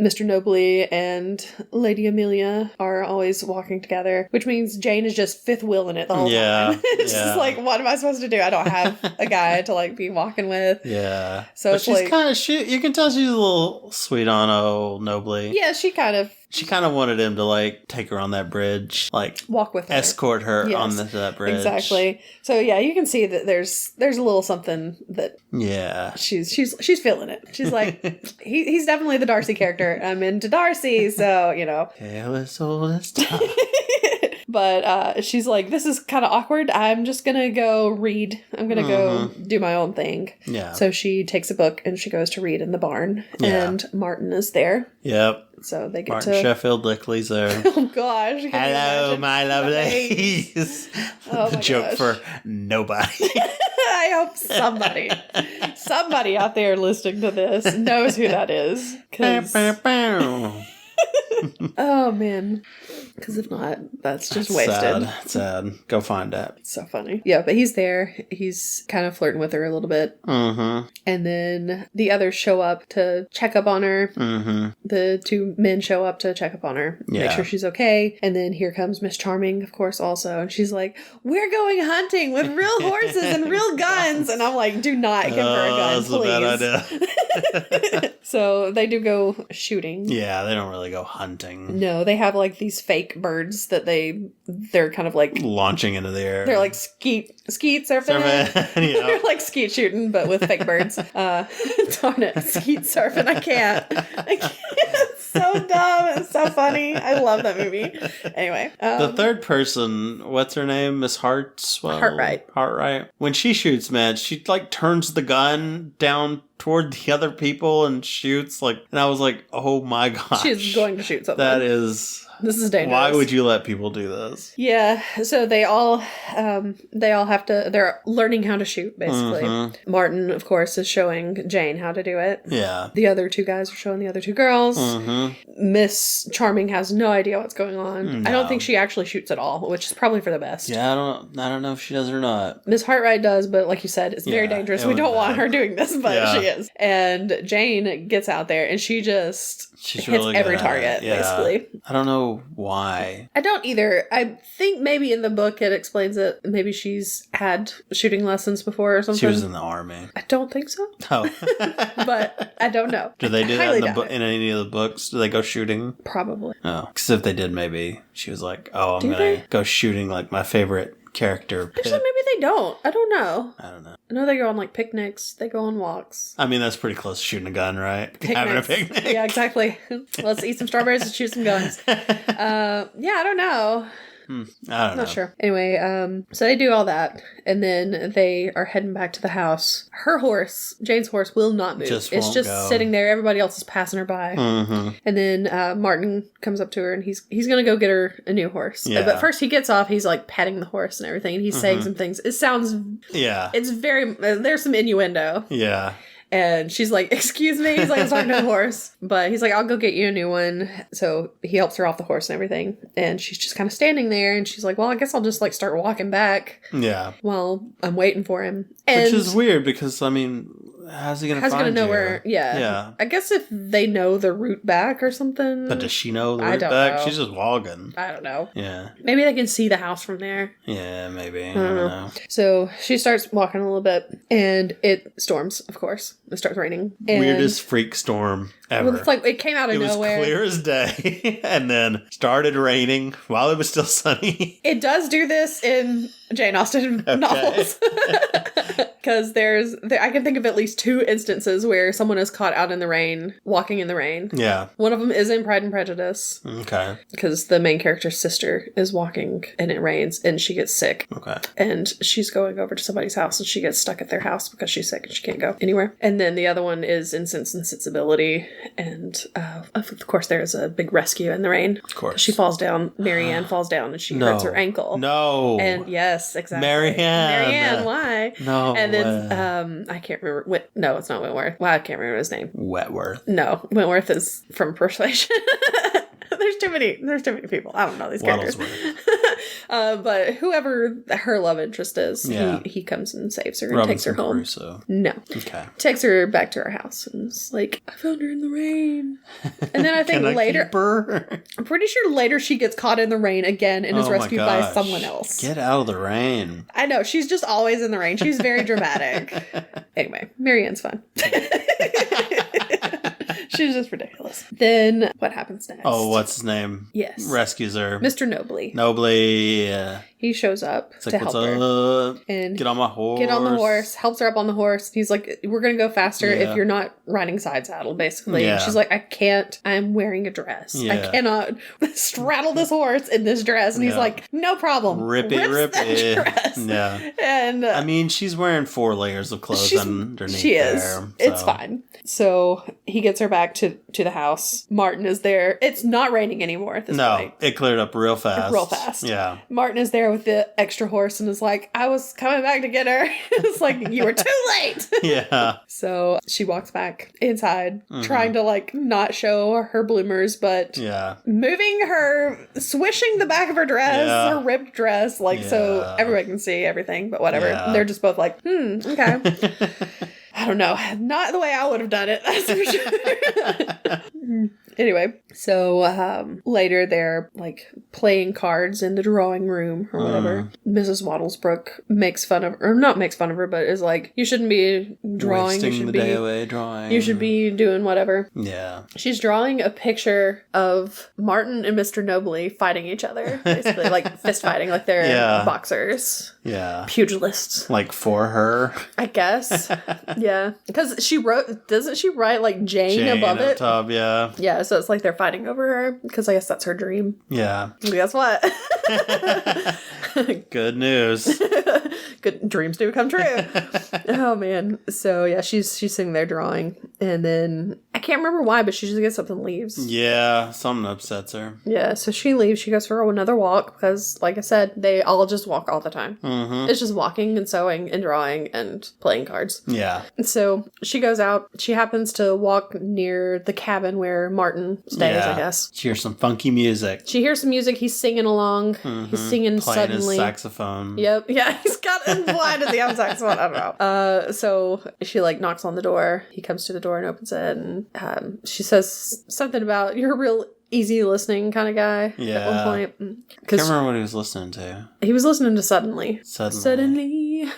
Mr. Nobley and Lady Amelia are always walking together, which means Jane is just fifth wheeling it the whole time. It's just like, what am I supposed to do? I don't have a guy to like be walking with. Yeah. So but it's she's like, kind of you can tell she's a little sweet on old Nobley. Yeah, she kind of wanted him to like take her on that bridge, like walk with her, escort her on that bridge. Exactly. So yeah, you can see that there's a little something that she's feeling it. She's like, he's definitely the Darcy character. I'm into Darcy, so you know. Tale as old as time. But she's like, this is kind of awkward. I'm just going to go read. I'm going to go do my own thing. Yeah. So she takes a book and she goes to read in the barn. Yeah. And Martin is there. Yep. So they get Martin to... Sheffield Lickley's there. Oh, gosh. Hello, my lovelies. Oh, the joke for nobody. I hope somebody out there listening to this knows who that is. Oh, man. Because if not, that's just wasted. Sad. Go find that. So funny. Yeah, but he's there. He's kind of flirting with her a little bit. Mm-hmm. And then the others show up to check up on her. Mm-hmm. The two men show up to check up on her. Yeah. Make sure she's okay. And then here comes Miss Charming, of course, also. And she's like, we're going hunting with real horses and real guns. And I'm like, do not give her a gun, that's please. That's a bad idea. So they do go shooting. Yeah, they don't really go hunting. No, they have like these fake birds that they're kind of like launching into the air. They're like skeet surfing. Yeah. They're like skeet shooting, but with fake birds. Darn it, skeet surfing. I can't. It's so dumb. It's so funny. I love that movie. Anyway, the third person, what's her name? Miss Hartwright. When she shoots, man, she like turns the gun down toward the other people and shoots and I was like, oh my gosh, she's going to shoot something. This is dangerous. Why would you let people do this? Yeah, so they all have to, they're learning how to shoot, basically. Mm-hmm. Martin, of course, is showing Jane how to do it. Yeah. The other two guys are showing the other two girls. Mm-hmm. Miss Charming has no idea what's going on. No. I don't think she actually shoots at all, which is probably for the best. Yeah, I don't know if she does or not. Miss Hartwright does, but like you said, it's very dangerous. We don't want her doing this, but she is. And Jane gets out there and she just hits really every target, basically. I don't know why. I don't either. I think maybe in the book it explains it. Maybe she's had shooting lessons before or something. She was in the army. I don't think so. Oh. But I don't know. Do they do that in any of the books? Do they go shooting? Probably. Oh. Because if they did, maybe she was like, oh, I'm going to go shooting like my favorite character. Actually, maybe they don't. I don't know. I know they go on like picnics. They go on walks. I mean, that's pretty close to shooting a gun, right? Picnics. Having a picnic. Yeah, exactly. Let's eat some strawberries and shoot some guns. I don't know. I don't know. Not sure. Anyway, so they do all that, and then they are heading back to the house. Her horse, Jane's horse, will not move. It's just sitting there. Everybody else is passing her by. Mm-hmm. And then Martin comes up to her, and he's going to go get her a new horse. Yeah. But first he gets off. He's like petting the horse and everything, and he's saying some things. It sounds... Yeah. It's very... there's some innuendo. Yeah. And she's like, excuse me? He's like, I'm talking to the horse. But he's like, I'll go get you a new one. So he helps her off the horse and everything. And she's just kind of standing there. And she's like, well, I guess I'll just like start walking back. Yeah. While I'm waiting for him. And which is weird because, I mean, how's he going to find you? Know where? Yeah. Yeah. I guess if they know the route back or something. But does she know the route back? Know. She's just walking. I don't know. Yeah. Maybe they can see the house from there. Yeah, maybe. I don't know. So she starts walking a little bit. And it storms, of course. It starts raining. And weirdest freak storm ever. Well, it's like it came out of nowhere. It was clear as day. And then started raining while it was still sunny. It does do this in Jane Austen novels. Because I can think of at least 2 instances where someone is caught out in the rain, walking in the rain. Yeah. One of them is in Pride and Prejudice. Okay. Because the main character's sister is walking and it rains and she gets sick. Okay. And she's going over to somebody's house and she gets stuck at their house because she's sick and she can't go anywhere. And then the other one is in Sense and Sensibility. And of course there's a big rescue in the rain. Of course. She falls down. Marianne falls down and she hurts her ankle. No. And yes, exactly. Marianne, why? No. And then I can't remember. No, it's not Wentworth. Well, I can't remember his name. Wentworth. No, Wentworth is from Persuasion. There's too many people. I don't know these characters. But whoever her love interest is, he comes and saves her and takes her home. Crusoe. No. Okay. Takes her back to her house and is like, I found her in the rain. And then I think later, I'm pretty sure later she gets caught in the rain again and is rescued by someone else. Get out of the rain. I know. She's just always in the rain. She's very dramatic. Anyway, Marianne's fun. She's just ridiculous. Then what happens next? Oh, what's his name? Yes. Rescues her. Mr. Nobley. Nobley. he shows up it's to like, help what's her. up? And get on my horse. Get on the horse. Helps her up on the horse. He's like, we're going to go faster if you're not riding side saddle, basically. Yeah. And she's like, I can't. I'm wearing a dress. Yeah. I cannot straddle this horse in this dress. And he's like, no problem. Rip it. Dress. Yeah. And I mean, she's wearing 4 layers of clothes underneath she is. there. So. It's fine. So he gets her back to the house. Martin is there. It's not raining anymore at this point. No, it cleared up real fast. Yeah. Martin is there with the extra horse and is like, I was coming back to get her. It's like, you were too late. Yeah. So she walks back inside, trying to like not show her bloomers, but swishing the back of her dress, her ripped dress, like so everybody can see everything, but whatever. Yeah. They're just both like, okay. I don't know. Not the way I would have done it, that's for sure. Anyway, so later they're like playing cards in the drawing room or whatever. Mrs. Wattlesbrook makes fun of, or not makes fun of her, but is like, you shouldn't be drawing. Wasting you should the be day away drawing. You should be doing whatever. Yeah. She's drawing a picture of Martin and Mr. Nobley fighting each other, basically like fist fighting, like they're boxers. Yeah. Pugilists. Like for her. I guess. Yeah. Because doesn't she write like Jane above it? Top, yeah. Yeah, so it's like they're fighting over her, because I guess that's her dream. Yeah. And guess what? Good news. Good dreams do come true. Oh man. So yeah, she's sitting there drawing, and then I can't remember why, but she just gets up and leaves. Yeah, something upsets her. Yeah, so she leaves. She goes for another walk because, like I said, they all just walk all the time. Mm-hmm. It's just walking and sewing and drawing and playing cards. Yeah. So she goes out. She happens to walk near the cabin where Martin stays, I guess. She hears some funky music. She hears some music. He's singing along. Mm-hmm. He's singing playing suddenly. His saxophone. Yep. Yeah, he's got him blind at the saxophone. I don't know. So she like knocks on the door. He comes to the door and opens it, and she says something about, you're a real easy listening kind of guy at one point. I can't remember what he was listening to. He was listening to Suddenly.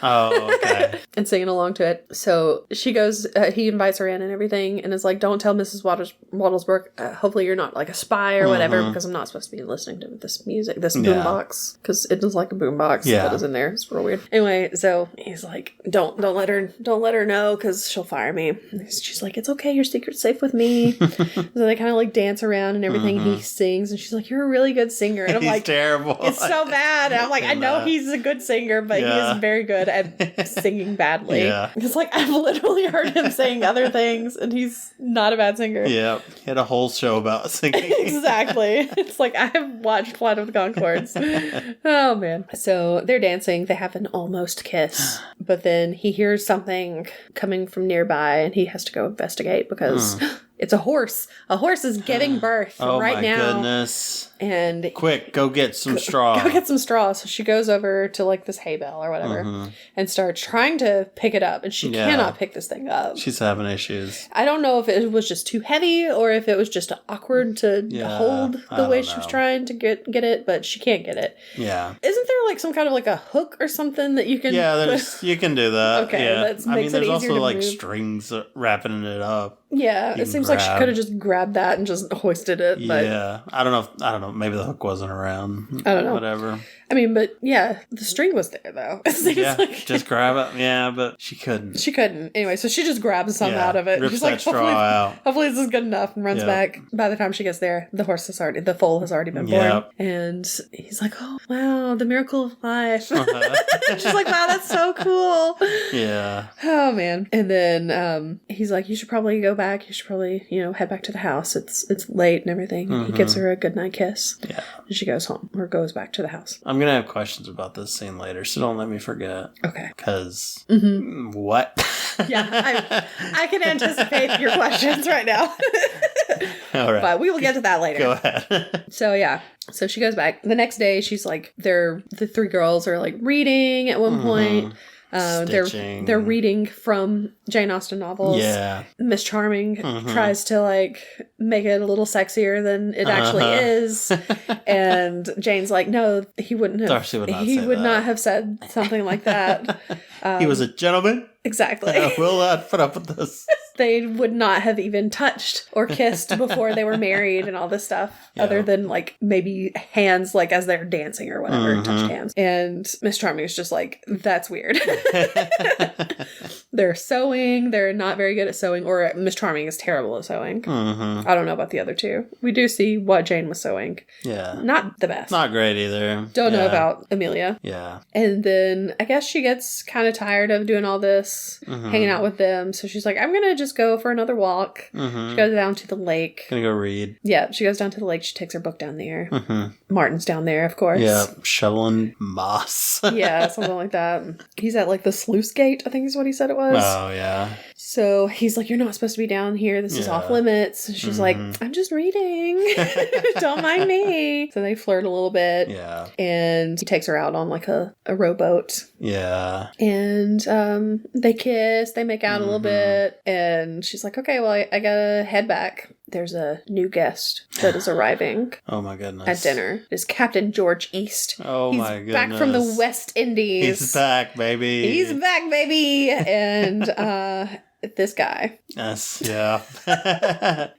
Oh, okay. And singing along to it. So she goes, he invites her in and everything, and is like, don't tell Mrs. Wattlesbrook, hopefully you're not like a spy or whatever, because I'm not supposed to be listening to this music, this boombox, because it is like a boombox that is in there. It's real weird. Anyway, so he's like, don't let her know, because she'll fire me. And she's like, it's okay, your secret's safe with me. So they kind of like dance around and everything. He sings, and she's like, you're a really good singer. And I'm he's like, terrible. It's so bad. And I'm like, I know he's a good singer, but he is very good at singing badly. Yeah. It's like, I've literally heard him sing other things, and he's not a bad singer. Yeah. He had a whole show about singing. Exactly. It's like, I have watched Flight of the Conchords. Oh, man. So they're dancing. They have an almost kiss. But then he hears something coming from nearby, and he has to go investigate because... It's a horse. A horse is giving birth right now. Oh, my goodness. And quick, go get some straw. Go get some straw. So she goes over to like this hay bale or whatever and starts trying to pick it up. And she cannot pick this thing up. She's having issues. I don't know if it was just too heavy or if it was just awkward to hold the way she was trying to get it, but she can't get it. Yeah. Isn't there like some kind of like a hook or something that you can... Yeah, you can do that. Okay, that makes there's it easier also to like move. Strings wrapping it up. Yeah, it seems like she could have just grabbed that and just hoisted it. But yeah, I don't know. Maybe the hook wasn't around. I don't know. Whatever. I mean, but yeah, the string was there though. It seems like just grab it. Yeah, but she couldn't. She couldn't. Anyway, so she just grabs some out of it. Rips She's that like, straw out. Hopefully this is good enough, and runs back. By the time she gets there, the foal has already been born. And he's like, oh wow, the miracle of life. She's like, wow, that's so cool. Yeah. Oh man. And then he's like, you should probably go back. You should probably, head back to the house. It's late and everything. He gives her a goodnight kiss. Yeah. And she goes home or goes back to the house. I'm gonna have questions about this scene later, so don't let me forget. Okay. Because what? Yeah, I can anticipate your questions right now. All right. But we will get to that later. Go ahead. So yeah. So she goes back. The next day, she's like, the 3 girls are like reading at one point. They're reading from Jane Austen novels. Yeah. Miss Charming tries to like make it a little sexier than it actually is. And Jane's like, no, he wouldn't have. Darcy would not he say would that. not have said something like that. He was a gentleman. Exactly. I will not put up with this. they would not have even touched or kissed before they were married and all this stuff, other than like maybe hands, like as they're dancing or whatever, touched hands. And Miss Charming is just like, that's weird. They're sewing. They're not very good at sewing, or Miss Charming is terrible at sewing. I don't know about the other two. We do see what Jane was sewing. Yeah. Not the best. Not great either. Don't know about Amelia. Yeah. And then I guess she gets kind of tired of doing all this, hanging out with them. So she's like, I'm going to just go for another walk. She goes down to the lake. Gonna go read. Yeah. She goes down to the lake. She takes her book down there. Martin's down there, of course. Yeah. Shoveling moss. Yeah. Something like that. He's at like the sluice gate, I think is what he said it was. Oh, yeah. So he's like, you're not supposed to be down here. This is off limits. She's like, I'm just reading. Don't mind me. So they flirt a little bit. Yeah. And he takes her out on like a rowboat. Yeah. And they kiss. They make out a little bit. And she's like, okay, well, I gotta head back. There's a new guest that is arriving. Oh my goodness. At dinner. It's Captain George East. Oh my goodness. Back from the West Indies. He's back, baby. He's back, baby. And this guy. Yes, yeah.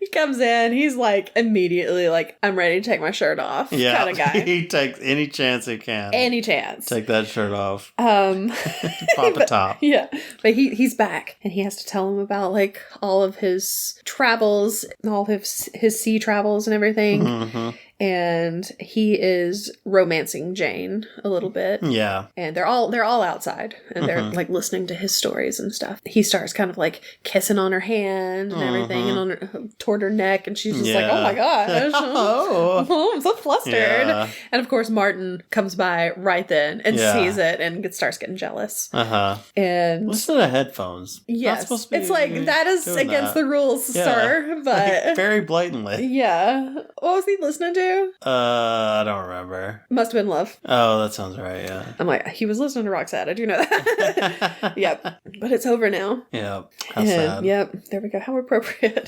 He comes in, he's like immediately like, I'm ready to take my shirt off kind of guy. He takes any chance he can. Any chance. Take that shirt off. Pop a top. Yeah. But he's back and he has to tell him about like all of his travels, all of his sea travels and everything. And he is romancing Jane a little bit. Yeah. And they're all outside and they're like listening to his stories and stuff. He starts kind of like kissing on her hand and everything and on her, toward her neck, and she's just like, oh my gosh. Oh, I'm so flustered. Yeah. And of course Martin comes by right then and sees it and starts getting jealous. And listen to the headphones. Yes. It's like, that is against the rules, sir. But like, very blatantly. Yeah. What was he listening to? I don't remember. Must have been Love. Oh, that sounds right, yeah. I'm like, he was listening to Roxette. I do know that. Yep. But it's over now. Yep. How sad. Yep. There we go. How appropriate.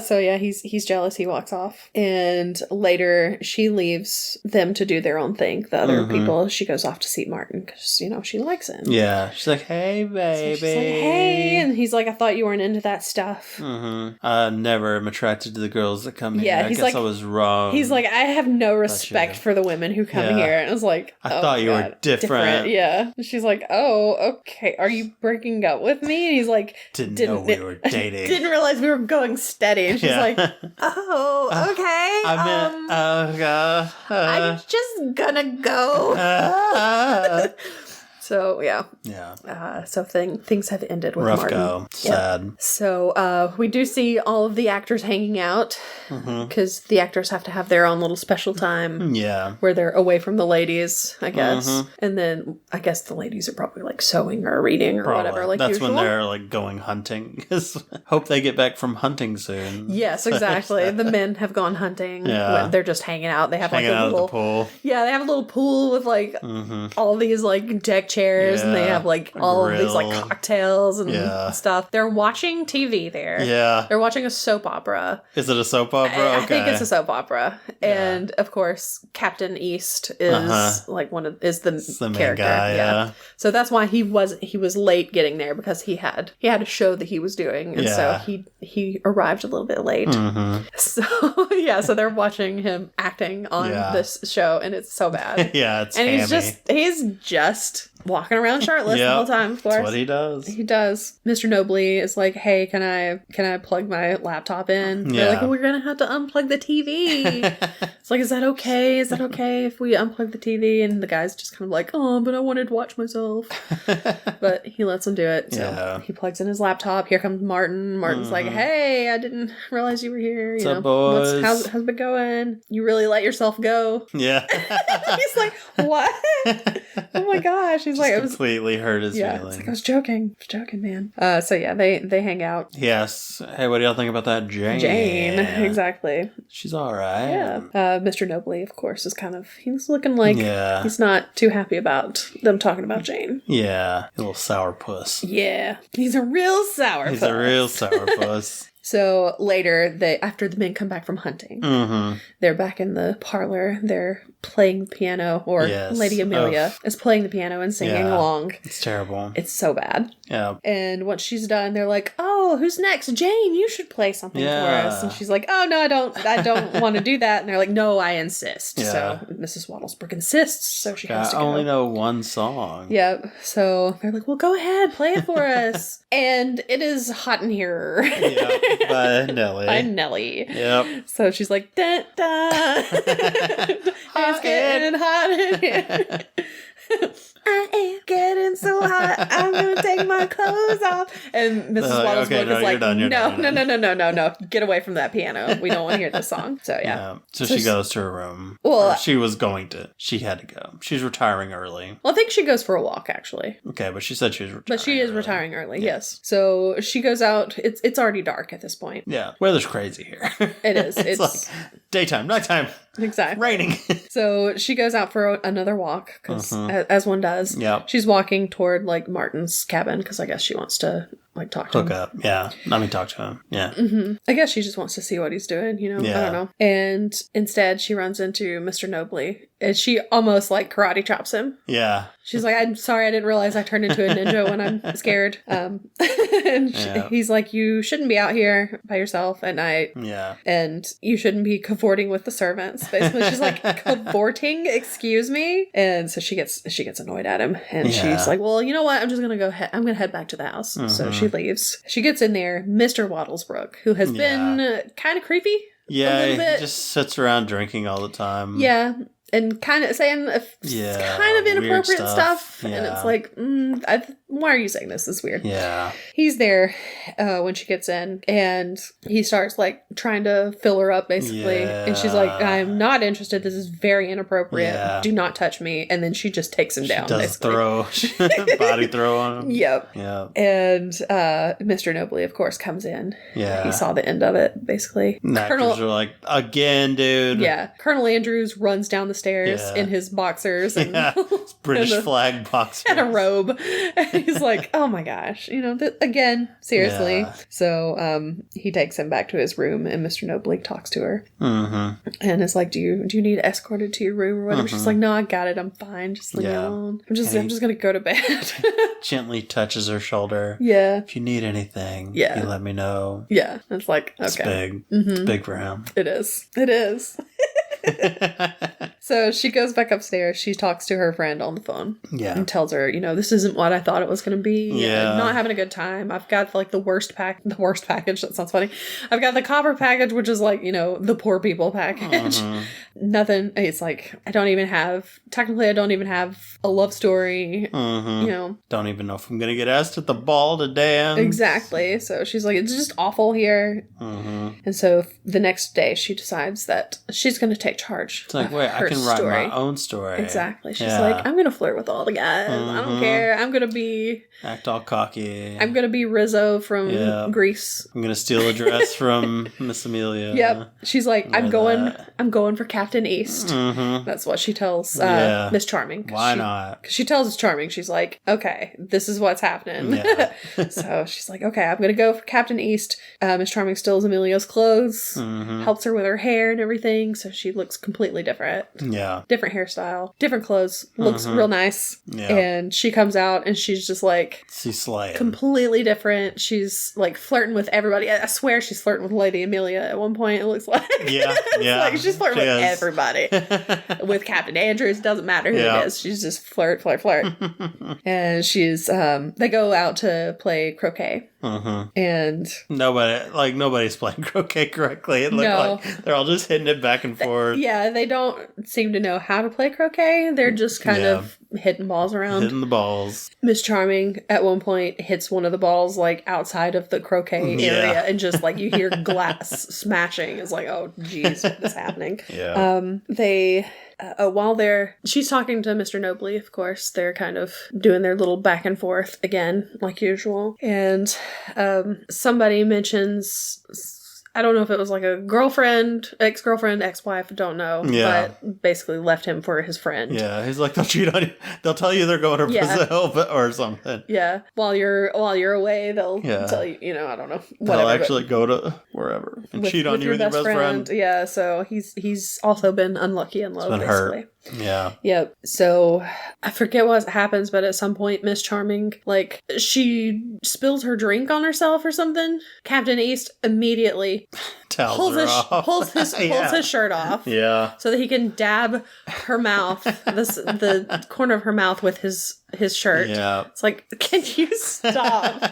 So yeah, he's jealous. He walks off. And later she leaves them to do their own thing. The other people, she goes off to see Martin because, you know, she likes him. Yeah. She's like, hey, baby. So she's like, hey. And he's like, I thought you weren't into that stuff. I never am attracted to the girls that come here. I guess like, I was wrong. He's like, I have no respect for the women who come here. And I was like, I thought you were different. Yeah. And she's like, oh, okay. Are you breaking up with me? And he's like, didn't know we were dating. Didn't realize we were going steady. And she's like, oh, okay. I'm just gonna go. So, yeah. Yeah. So things have ended with Martin. Rough go. Sad. Yep. So, we do see all of the actors hanging out because the actors have to have their own little special time. Yeah. Where they're away from the ladies, I guess. And then I guess the ladies are probably like sewing or reading or whatever. Like that's usual. When they're like going hunting. Hope they get back from hunting soon. Yes, exactly. The men have gone hunting. Yeah. They're just hanging out. They have like a little pool. Yeah, they have a little pool with like all these like deck chairs and they have like all of these like cocktails and stuff. They're watching TV there. Yeah. They're watching a soap opera. Is it a soap opera? I think it's a soap opera. Yeah. And of course, Captain East is like the character. Guy, yeah. So that's why he was late getting there because he had a show that he was doing. And so he arrived a little bit late. So they're watching him acting on this show and it's so bad. Yeah, it's and hammy. he's just walking around shirtless the whole time, of course. That's what he does. He does. Mr. Nobley is like, hey, can I plug my laptop in? They're like, well, we're gonna have to unplug the TV. It's like, is that okay? Is that okay if we unplug the TV? And the guy's just kind of like, oh, but I wanted to watch myself. But he lets him do it. So he plugs in his laptop. Here comes Martin. Martin's like, hey, I didn't realize you were here. What's up, boys? How's it going? You really let yourself go? Yeah. He's like, what? Oh my gosh. He's like, completely hurt his feelings. It's like, I was joking, man. So yeah, they hang out. Yes. Hey, what do y'all think about that Jane, exactly. She's all right. Yeah. Mr. Nobley, of course, he's looking like he's not too happy about them talking about Jane. Yeah. A little sourpuss. Yeah. He's a real sourpuss. So later, after the men come back from hunting, they're back in the parlor. They're playing the piano, or Lady Amelia is playing the piano and singing along. It's terrible. It's so bad. Yeah. And once she's done, they're like, "Oh, who's next? Jane, you should play something for us." And she's like, "Oh no, I don't want to do that." And they're like, "No, I insist." Yeah. So Mrs. Wattlesbrook insists, so she has to go. I only know one song. Yep. So they're like, "Well, go ahead, play it for us." And it is Hot in Here. Yeah, by Nelly. By Nelly. Yep. So she's like, "Da da." It's getting hot in here. I am getting so hot, I'm gonna take my clothes off. And Mrs. Wattlesbrook is like, no, get away from that piano. We don't want to hear this song. So, yeah. So she goes to her room. Well, she was going to. She had to go. She's retiring early. Well, I think she goes for a walk, actually. Okay, but she said she was retiring. But she is retiring early, yes. So she goes out. It's already dark at this point. Yeah. Weather's crazy here. It is. It's like daytime, nighttime. Exactly. Raining. So she goes out for another walk, because as one does. Yep. She's walking toward, like, Martin's cabin, because I guess she wants to, like, talk to him. Hook up. Yeah. Let me talk to him. Yeah. Mm-hmm. I guess she just wants to see what he's doing, you know? Yeah. I don't know. And instead, she runs into Mr. Nobley, and she almost, like, karate chops him. Yeah. She's like, "I'm sorry, I didn't realize I turned into a ninja when I'm scared." And he's like, "You shouldn't be out here by yourself at night. Yeah. And you shouldn't be cavorting with the servants." Basically, she's like, "Cavorting? Excuse me?" And so she gets annoyed at him, and she's like, "Well, you know what? I'm just gonna I'm gonna head back to the house." So she leaves. She gets in there. Mr. Wattlesbrook, who has been kind of creepy. Yeah, he just sits around drinking all the time. Yeah. And kind of saying kind of inappropriate stuff. Yeah. And it's like, why are you saying this? This is weird. Yeah. He's there when she gets in, and he starts, like, trying to fill her up, basically. Yeah. And she's like, "I'm not interested. This is very inappropriate. Yeah. Do not touch me." And then she just takes him down, basically. Body throw on him. Yep. Yeah. And Mr. Nobley, of course, comes in. Yeah. He saw the end of it, basically. Actors are like, "Again, dude." Yeah. Colonel Andrews runs down the stairs in his boxers and British flag boxers and a robe. And he's like, "Oh my gosh, you know, again, seriously." Yeah. So he takes him back to his room, and Mr. Nobley talks to her and is like, "Do you need escorted to your room or whatever?" She's like, "No, I got it. I'm fine. Just leave me alone. I'm just gonna go to bed." Gently touches her shoulder. Yeah. "If you need anything, you let me know." Yeah. It's like, okay. It's big. It's big for him. It is. It is. So she goes back upstairs. She talks to her friend on the phone. Yeah. And tells her, you know, "This isn't what I thought it was going to be. Yeah. I'm not having a good time. I've got, like, the worst package. That sounds funny. I've got the copper package, which is, like, you know, the poor people package." Nothing. It's like, I don't even have a love story. You know. Don't even know if I'm going to get asked at the ball to dance. Exactly. So she's like, "It's just awful here." And so the next day she decides that she's going to take charge. It's like, wait, I can write my own story. Exactly. She's like, "I'm going to flirt with all the guys. I don't care. I'm going to be... act all cocky. I'm going to be Rizzo from Grease. I'm going to steal a dress from Miss Amelia." Yep. She's like, I'm going for Captain East." That's what she tells Miss Charming. Why not? Because she tells Miss Charming, she's like, "Okay, this is what's happening." Yeah. So she's like, "Okay, I'm going to go for Captain East." Miss Charming steals Amelia's clothes, helps her with her hair and everything, so she looks completely different. Yeah. Different hairstyle, different clothes, looks real nice. Yeah. And she comes out and she's just like, she's slaying. Completely different. She's like flirting with everybody. I swear she's flirting with Lady Amelia at one point, it looks like. Yeah. Yeah. Like she's flirting with everybody. With Captain Andrews, doesn't matter who it is. She's just flirt. And she's they go out to play croquet. And nobody's playing croquet correctly. It looked like they're all just hitting it back and forth. Yeah, they don't seem to know how to play croquet. They're just kind of hitting balls around. Hitting the balls. Miss Charming at one point hits one of the balls like outside of the croquet area, and just like you hear glass smashing. It's like, oh geez, what is happening? Yeah. She's talking to Mr. Nobley, of course. They're kind of doing their little back and forth again, like usual. And somebody mentions I don't know if it was like a girlfriend, ex-girlfriend, ex-wife, don't know. Yeah. But basically left him for his friend. Yeah, he's like, they'll cheat on you. They'll tell you they're going to Brazil or something. Yeah. While you're away, they'll tell you, I don't know. Whatever, they'll actually go to wherever and cheat on you with your best friend. Yeah, so he's also been unlucky in love, basically. Hurt. Yeah. Yep. So I forget what happens, but at some point, Miss Charming, she spills her drink on herself or something. Captain East immedially pulls his shirt off. Yeah. So that he can dab her mouth, the corner of her mouth with his shirt. Yeah. It's like, can you stop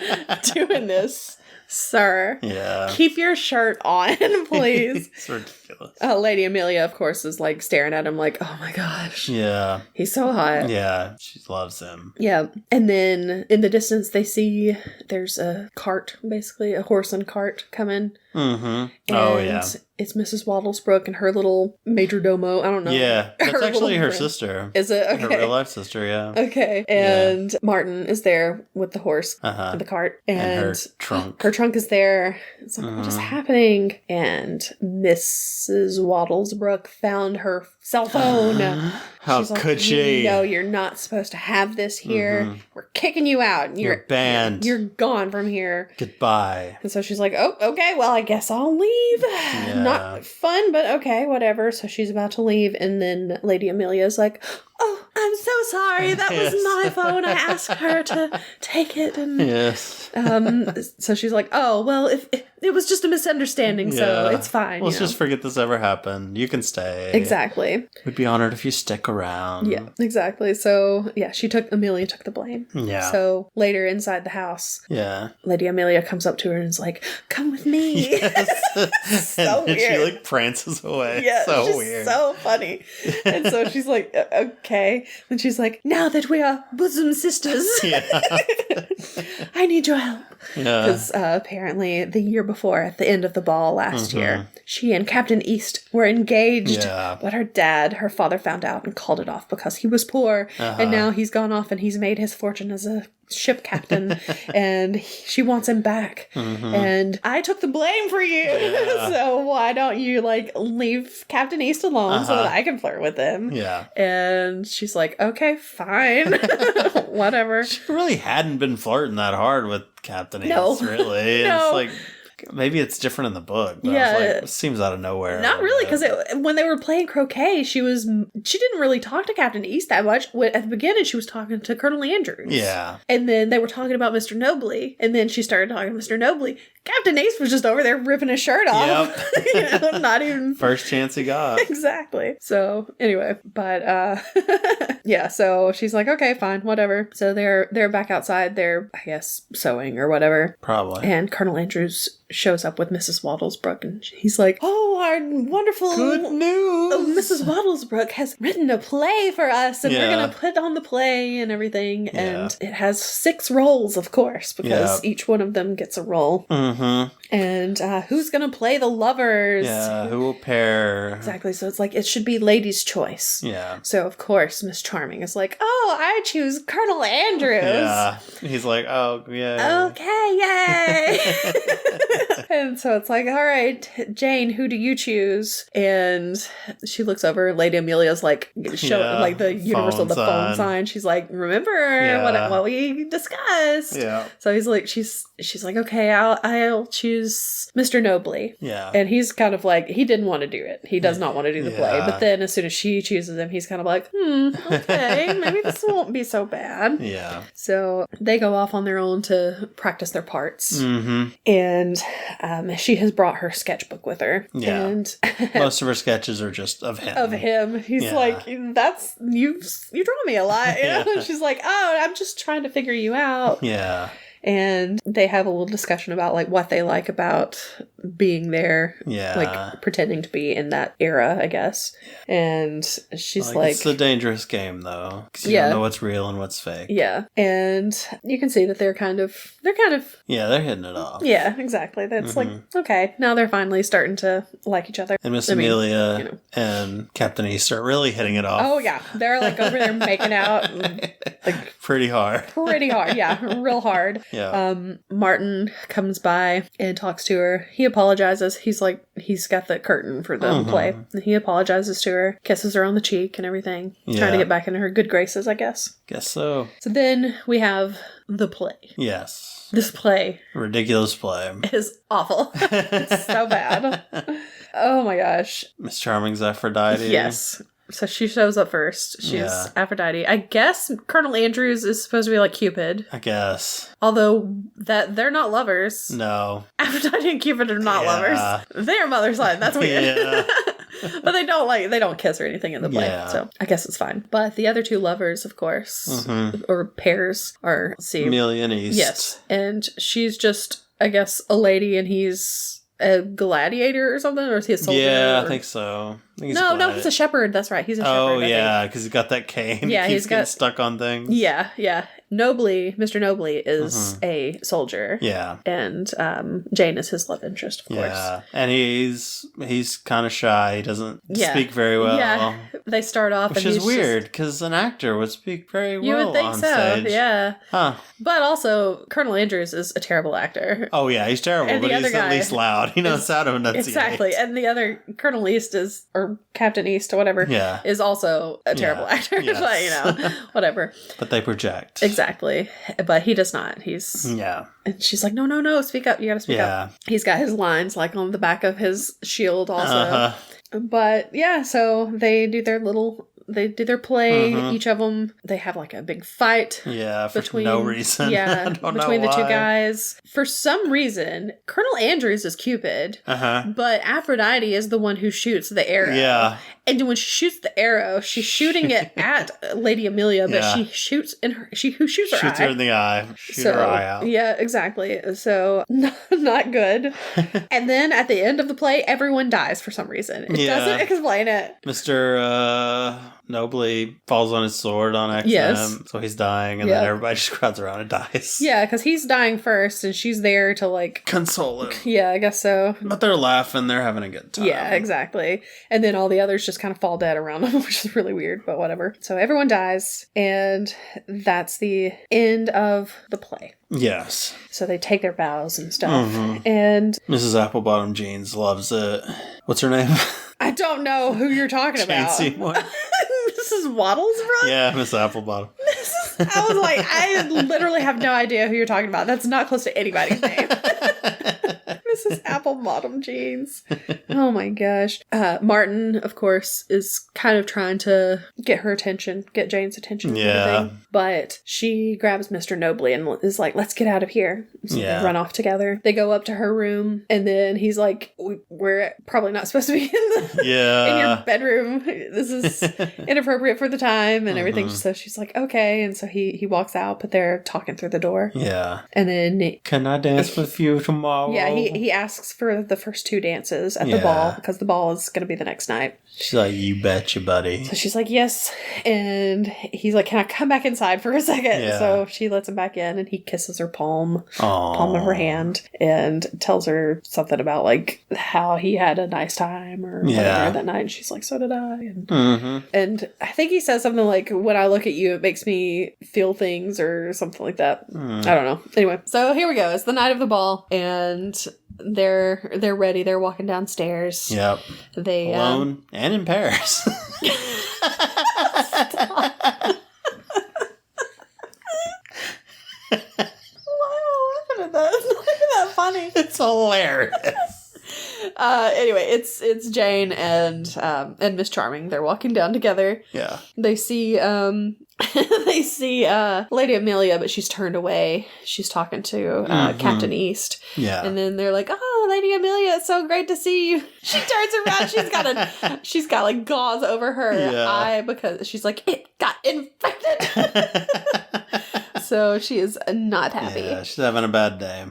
doing this? Sir. Yeah. Keep your shirt on, please. It's ridiculous. Lady Amelia, of course, is staring at him like, oh my gosh. Yeah. He's so hot. Yeah. She loves him. Yeah. And then in the distance, they see there's a cart, basically, a horse and cart coming. Mm-hmm. And it's Mrs. Wattlesbrook and her little major domo. I don't know. Yeah. That's actually her sister. Is it? Okay. Her real life sister, yeah. Okay. And Martin is there with the horse and the cart. And her trunk. Her trunk is there. It's like, what is happening? And Mrs. Wattlesbrook found her cell phone. How could she? No, you're not supposed to have this here. Mm-hmm. We're kicking you out. You're banned. You're gone from here. Goodbye. And so she's like, oh, okay, well, I guess I'll leave. Yeah. Not fun, but okay, whatever. So she's about to leave. And then Lady Amelia's like, oh, I'm so sorry. That was my phone. I asked her to take it. And, yes. So she's like, oh, well, if it was just a misunderstanding, so it's fine. Let's just forget this ever happened. You can stay. Exactly. We'd be honored if you stick around. Yeah, exactly. So, Amelia took the blame. Yeah. So later inside the house, Lady Amelia comes up to her and is like, come with me. Yes. So and weird. She prance away. Yeah, so weird. So funny. And so she's like, okay. And she's like, now that we are bosom sisters, I need your help. Because apparently the year before, at the end of the ball last year, she and Captain East were engaged. Yeah. But her father found out and called it off because he was poor. And now he's gone off and he's made his fortune as a ship captain. And she wants him back. And I took the blame for you. So why don't you leave Captain East alone so that I can flirt with him? Yeah. And she's like, okay, fine. Whatever. She really hadn't been flirting that hard with Captain East, really. No. It's like, maybe it's different in the book, but it seems out of nowhere. Not really, because when they were playing croquet, she didn't really talk to Captain East that much. At the beginning, she was talking to Colonel Andrews. Yeah. And then they were talking about Mr. Nobley, and then she started talking to Mr. Nobley. Captain East was just over there ripping his shirt off. Yep. Not even... First chance he got. Exactly. So, anyway, but, so she's like, okay, fine, whatever. So they're back outside. They're, I guess, sewing or whatever. Probably. And Colonel Andrews shows up with Mrs. Wattlesbrook, and he's like, oh, our wonderful... Good news! Mrs. Wattlesbrook has written a play for us, and we're going to put on the play and everything. Yeah. And it has 6 roles, of course, because each one of them gets a role. And who's going to play the lovers? Yeah, who will pair? Exactly. So it's it should be ladies' choice. Yeah. So, of course, Miss Charming is like, oh, I choose Colonel Andrews. Yeah. He's like, oh, yeah. Okay, yay. And so it's like, all right, Jane, who do you choose? And she looks over. Lady Amelia's the universal phone sign. She's like, remember what we discussed? Yeah. So he's like, she's like, okay, I'll choose Mr. Nobley. Yeah. And he's kind of like, he didn't want to do it. He does not want to do the play. But then as soon as she chooses him, he's kind of like, okay, maybe this won't be so bad. Yeah. So they go off on their own to practice their parts. And she has brought her sketchbook with her. Yeah. And most of her sketches are just of him. He's like, that's, you draw me a lot. She's like, oh, I'm just trying to figure you out. Yeah. And they have a little discussion about what they like about being there, pretending to be in that era, I guess. And she's like, it's a dangerous game though, because you don't know what's real and what's fake. Yeah, and you can see that they're kind of they're hitting it off. Yeah, exactly. That's okay, now they're finally starting to like each other. And Miss Amelia and Captain East are really hitting it off. Oh yeah, they're over there making out, pretty hard. Yeah, real hard. Yeah. Martin comes by and talks to her. He apologizes. He's like, he's got the curtain for the play. And he apologizes to her, kisses her on the cheek and everything. Trying to get back into her good graces, I guess. Guess so. So then we have the play. Yes. This play. Ridiculous play. Is awful. It's so bad. Oh my gosh. Miss Charming's Aphrodite. Yes. So she shows up first. She's Aphrodite. I guess Colonel Andrews is supposed to be like Cupid. I guess. Although that they're not lovers. No. Aphrodite and Cupid are not lovers. They are mother son. That's weird. Yeah. But they don't kiss or anything in the play. Yeah. So I guess it's fine. But the other two lovers, of course, or pairs are Amelia and East. Yes. And she's just, I guess, a lady and he's a gladiator or something, or is he a soldier? Yeah, I think so. He's a shepherd. That's right. He's a shepherd. Oh, yeah, because he's got that cane. Yeah, he's getting stuck on things. Yeah, yeah. Mr. Nobley is a soldier. Yeah. And Jane is his love interest, of course. Yeah. And he's kind of shy. He doesn't speak very well. Yeah. They start off which is weird, because an actor would speak very well on stage. You would think so, yeah. Huh. But also, Colonel Andrews is a terrible actor. Oh, yeah, he's terrible, but he's at least loud. He knows how to enunciate. Exactly. And the other, Colonel East or Captain East or whatever, is also a terrible actor. Yes. But, whatever. But they project. Exactly. But he does not. He's... Yeah. And she's like, no, speak up. You gotta speak up. He's got his lines, like, on the back of his shield also. But, yeah, so they do their play. Each of them, they have like a big fight. Yeah, for no reason. Yeah, between the two guys. For some reason, Colonel Andrews is Cupid, but Aphrodite is the one who shoots the arrow. Yeah. And when she shoots the arrow, she's shooting it at Lady Amelia, but she shoots in her. Who shoots her eye? Shoots her in the eye. Shoot her eye out. Yeah, exactly. So not good. And then at the end of the play, everyone dies for some reason. It doesn't explain it. Mr. Nobley falls on his sword on accident, so he's dying, and then everybody just crowds around and dies. Yeah, because he's dying first, and she's there to, like... console him. Yeah, I guess so. But they're laughing, they're having a good time. Yeah, exactly. And then all the others just kind of fall dead around them, which is really weird, but whatever. So everyone dies, and that's the end of the play. Yes. So they take their bows and stuff, and... Mrs. Applebottom Jeans loves it. What's her name? I don't know who you're talking about. Seymour. Mrs. Waddles, bro? Yeah, Miss Applebottom. I was like, I literally have no idea who you're talking about. That's not close to anybody's name. Mrs. Applebottom Jeans. Oh my gosh. Martin, of course, is kind of trying to get her attention, get Jane's attention. And everything. But she grabs Mr. Nobley and is like, let's get out of here. So they run off together. They go up to her room, and then he's like, we're probably not supposed to be in your bedroom. This is inappropriate for the time and everything. So she's like, okay. And so he walks out, but they're talking through the door. Yeah. And then... Can I dance with you tomorrow? Yeah, he asks for the first two dances at the ball, because the ball is going to be the next night. She's like, you betcha, buddy. So she's like, yes. And he's like, can I come back inside for a second? Yeah. So she lets him back in, and he kisses her palm of her hand, and tells her something about, like, how he had a nice time or whatever that night. And she's like, so did I. And I think he says something like, when I look at you, it makes me feel things, or something like that. I don't know. Anyway, so here we go. It's the night of the ball, and they're ready. They're walking downstairs. Yep. They alone and in Paris. That funny. It's hilarious. Anyway, it's Jane and Miss Charming. They're walking down together. Yeah. They see Lady Amelia, but she's turned away. She's talking to Captain East. Yeah. And then they're like, "Oh, Lady Amelia, it's so great to see you." She turns around. She's got like gauze over her eye because she's like, it got infected. So she is not happy. Yeah, she's having a bad day.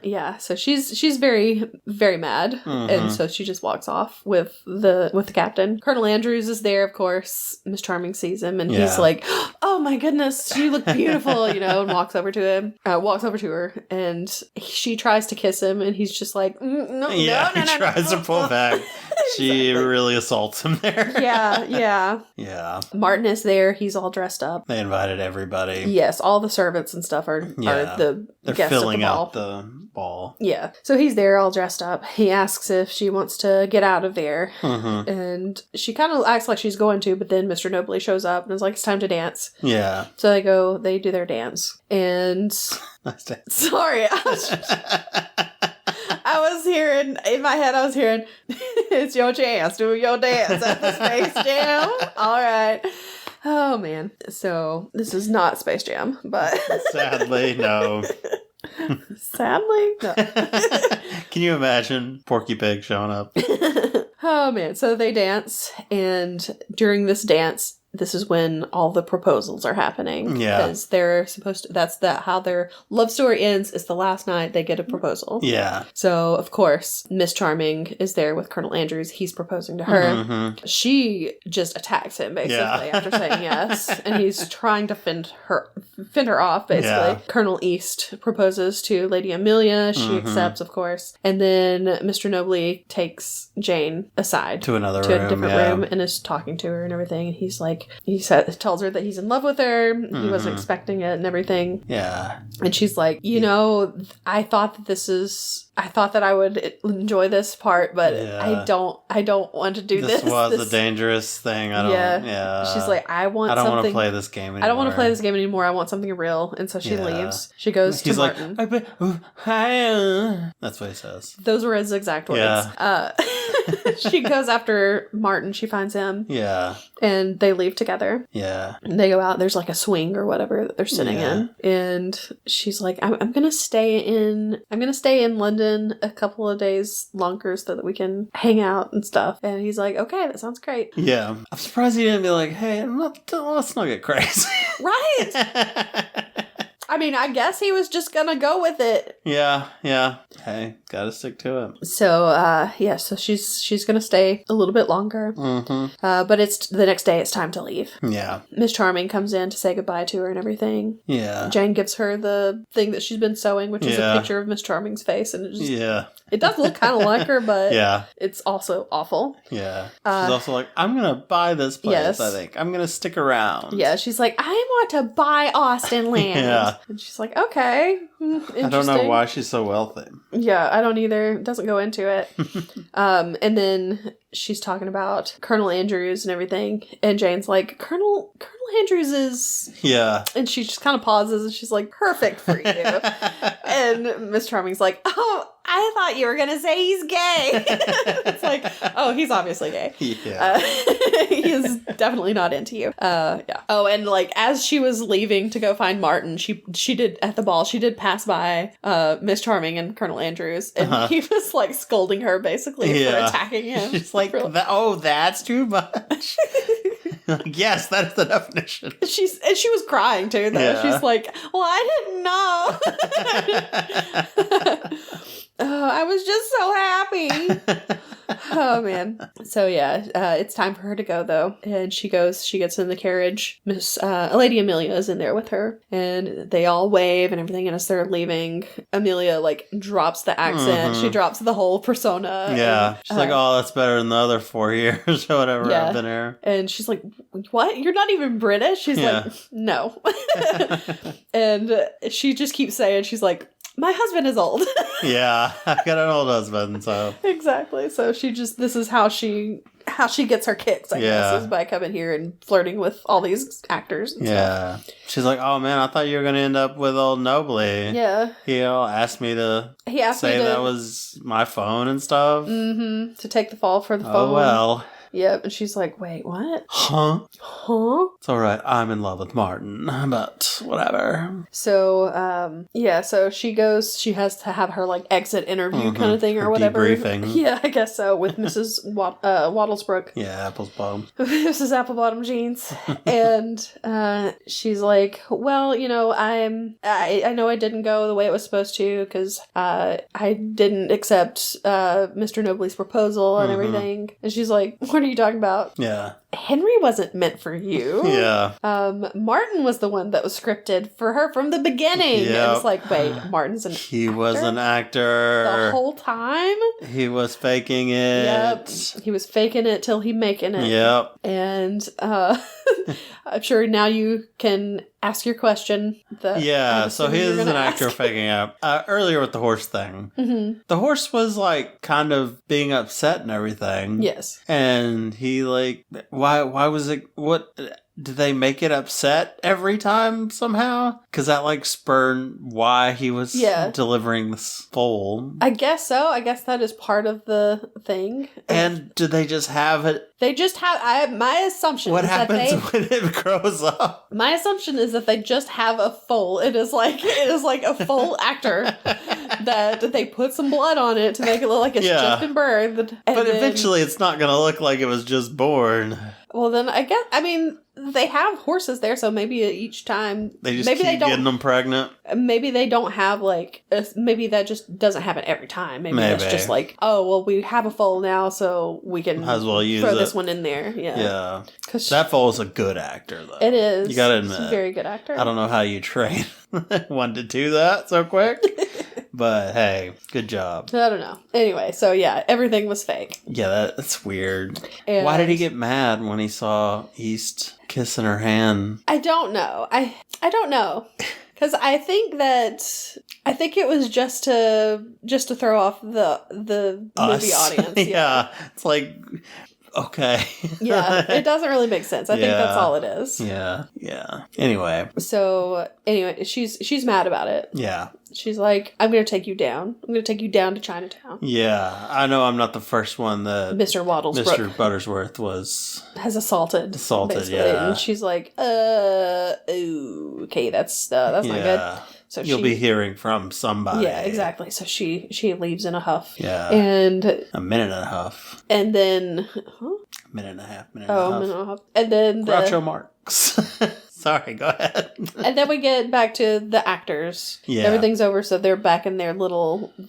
Yeah, so she's very, very mad, and so she just walks off with the captain. Colonel Andrews is there, of course. Miss Charming sees him, and he's like, "Oh my goodness, you look beautiful," and walks over to her, and she tries to kiss him, and he's just like, "No." He tries to pull back. She really assaults him there. Yeah. Martin is there. He's all dressed up. They invited everybody. Yes, all the servants and stuff are the They're guests filling at the ball. out the ball. Yeah. So he's there all dressed up. He asks if she wants to get out of there. Mm-hmm. And she kind of acts like she's going to, but then Mr. Nobley shows up and is like, it's time to dance. Yeah. So they do their dance. And sorry, I was hearing, in my head, it's your chance, do your dance at the Space Jam. All right. Oh, man. So, this is not Space Jam, but... Sadly, no. Sadly? No. Can you imagine Porky Pig showing up? Oh, man. So, they dance, and during this dance... This is when all the proposals are happening. Yeah. Because they're supposed to, that's how their love story ends, is the last night they get a proposal. Yeah. So, of course, Miss Charming is there with Colonel Andrews. He's proposing to her. Mm-hmm. She just attacks him, basically, after saying yes. And he's trying to fend her off, basically. Yeah. Colonel East proposes to Lady Amelia. She accepts, of course. And then Mr. Nobley takes Jane aside. To another room. To a different room and is talking to her and everything. And he's like, tells her that he's in love with her. He wasn't expecting it and everything. Yeah. And she's like, I thought that I would enjoy this part, but I don't want to do this. This was a dangerous thing. She's like, I don't want to play this game anymore. I don't want to play this game anymore. I want something real. And so she leaves. She goes to Martin. That's what he says. Those were his exact words. Yeah. She goes after Martin. She finds him. Yeah. And they leave together. Yeah. And they go out. There's like a swing or whatever that they're sitting in. And she's like, I'm going to stay in London a couple of days longer so that we can hang out and stuff. And he's like, okay, that sounds great. Yeah. I'm surprised he didn't be like, hey, let's not get crazy. Right. I mean, I guess he was just gonna go with it. Yeah. Hey, gotta stick to it. So, so she's gonna stay a little bit longer. Mm-hmm. But it's the next day, it's time to leave. Yeah. Miss Charming comes in to say goodbye to her and everything. Yeah. Jane gives her the thing that she's been sewing, which is a picture of Miss Charming's face. And it does look kind of like her, but it's also awful. Yeah. She's also like, I'm gonna buy this place, I think. I'm gonna stick around. Yeah, she's like, I want to buy Austenland. Yeah. And she's like, okay, I don't know why she's so wealthy. Yeah, I don't either. It doesn't go into it. And then she's talking about Colonel Andrews and everything. And Jane's like, Colonel Andrews is... Yeah. And she just kind of pauses and she's like, perfect for you. And Miss Charming's like, oh, I thought you were going to say he's gay. It's like, oh, he's obviously gay. Yeah. He is definitely not into you. Yeah. Oh, and like, as she was leaving to go find Martin, she did, at the ball, she did pass by Miss Charming and Colonel Andrews. And he was like scolding her basically for attacking him. She's like, that's too much. Like, yes, that is the definition. She was crying too, though. Yeah. She's like, well, I didn't know. Oh, I was just so happy. Oh, man. So, it's time for her to go, though. And she gets in the carriage. Lady Amelia is in there with her. And they all wave and everything. And as they're leaving, Amelia, like, drops the accent. Mm-hmm. She drops the whole persona. Yeah. And, she's like, oh, that's better than the other 4 years or whatever I've been here. And she's like, what? You're not even British? She's like, no. And she just keeps saying, she's like, my husband is old. Yeah, I've got an old husband, so. Exactly. So this is how she gets her kicks, I guess, is by coming here and flirting with all these actors and stuff. She's like, oh man, I thought you were going to end up with old Nobley. Yeah. He asked me to say that was my phone and stuff. Mm-hmm. To take the fall for the phone. Oh, well. Yep, and she's like, wait, what? Huh? It's all right, I'm in love with Martin, but whatever. So, so she has to have her, like, exit interview kind of thing or whatever. Debriefing. Yeah, I guess so, with Mrs. Wattlesbrook. Yeah, Applebottom. Mrs. Applebottom Jeans. And she's like, well, I know I didn't go the way it was supposed to because I didn't accept Mr. Nobley's proposal and everything. And she's like, what are you talking about? Yeah. Henry wasn't meant for you. Yeah. Martin was the one that was scripted for her from the beginning. Yep. And it's like, wait, Martin's an actor? He was an actor. The whole time? He was faking it. Yep. He was faking it till he making it. Yep. And I'm sure now you can ask your question. So he is an actor faking out. Earlier with the horse thing. Mm-hmm. The horse was like kind of being upset and everything. Yes. And he like, why was it, what... Did they make it upset every time somehow? Because that like spurred why he was delivering this foal. I guess so. I guess that is part of the thing. And do they just have it? They just have. My assumption. What is happens that when it grows up? My assumption is that they just have a foal. It is like a foal actor that they put some blood on it to make it look like it's just been birthed. But eventually, it's not going to look like it was just born. Well, then I mean, they have horses there, so maybe each time they just keep getting them pregnant. Maybe they don't have maybe that just doesn't happen every time. Maybe that's just like, oh well, we have a foal now, so we can might as well use throw this one in there. Yeah. That foal is a good actor, though. It is. You gotta admit, he's a very good actor. I don't know how you train one to do that so quick. But hey, good job. I don't know. Anyway, so yeah, everything was fake. Yeah, that's weird. And why did he get mad when he saw East kissing her hand? I don't know. I don't know. Because I think it was just to throw off the movie audience. Yeah. It's like, okay. Yeah, it doesn't really make sense. I think that's all it is. Yeah. Anyway, she's mad about it. Yeah. She's like, I'm going to take you down. I'm going to take you down to Chinatown. Yeah, I know I'm not the first one that Mr. Buttersworth has assaulted, basically. yeah. And she's like, ooh, okay, that's not good. So you'll be hearing from somebody. Yeah, exactly. So she leaves in a huff. Yeah. And a minute and a half. And then a minute and a half. minute and a half. And then Groucho Marx. Sorry, go ahead. And then we get back to the actors. Yeah. Everything's over, so they're back in their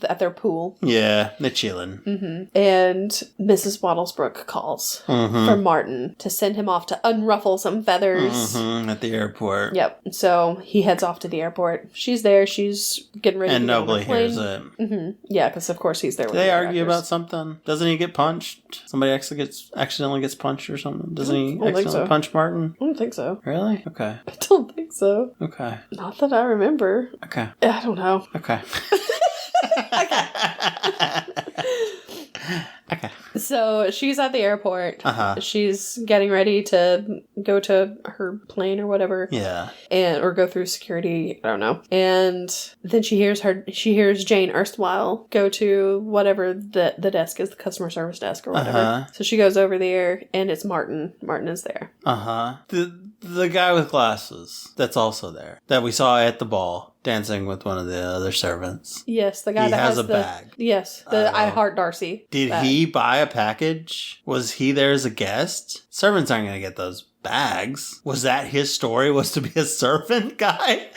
at their pool. Yeah, they're chilling. Mm-hmm. And Mrs. Wattlesbrook calls for Martin to send him off to unruffle some feathers. At the airport. Yep. So he heads off to the airport. She's there. She's getting ready to get on the plane. And nobody hears it. Mm-hmm. Yeah, because of course he's there with Do they argue about something? Doesn't he get punched? Somebody accidentally gets punched or something? Doesn't he accidentally punch Martin? I don't think so. Really? Okay. I don't think so. Okay. Not that I remember. Okay. I don't know. Okay. Okay. So she's at the airport. Uh-huh. She's getting ready to go to her plane or whatever. Yeah. Or go through security. I don't know. And then she hears Jane erstwhile go to whatever the desk is, the customer service desk or whatever. Uh-huh. So she goes over there and it's Martin. Martin is there. Uh-huh. The guy with glasses that's also there that we saw at the ball dancing with one of the other servants. Yes, the guy that has a bag. Yes, the I Heart Darcy. Did he buy a package? Was he there as a guest? Servants aren't going to get those bags. Was that his story? Was to be a servant guy?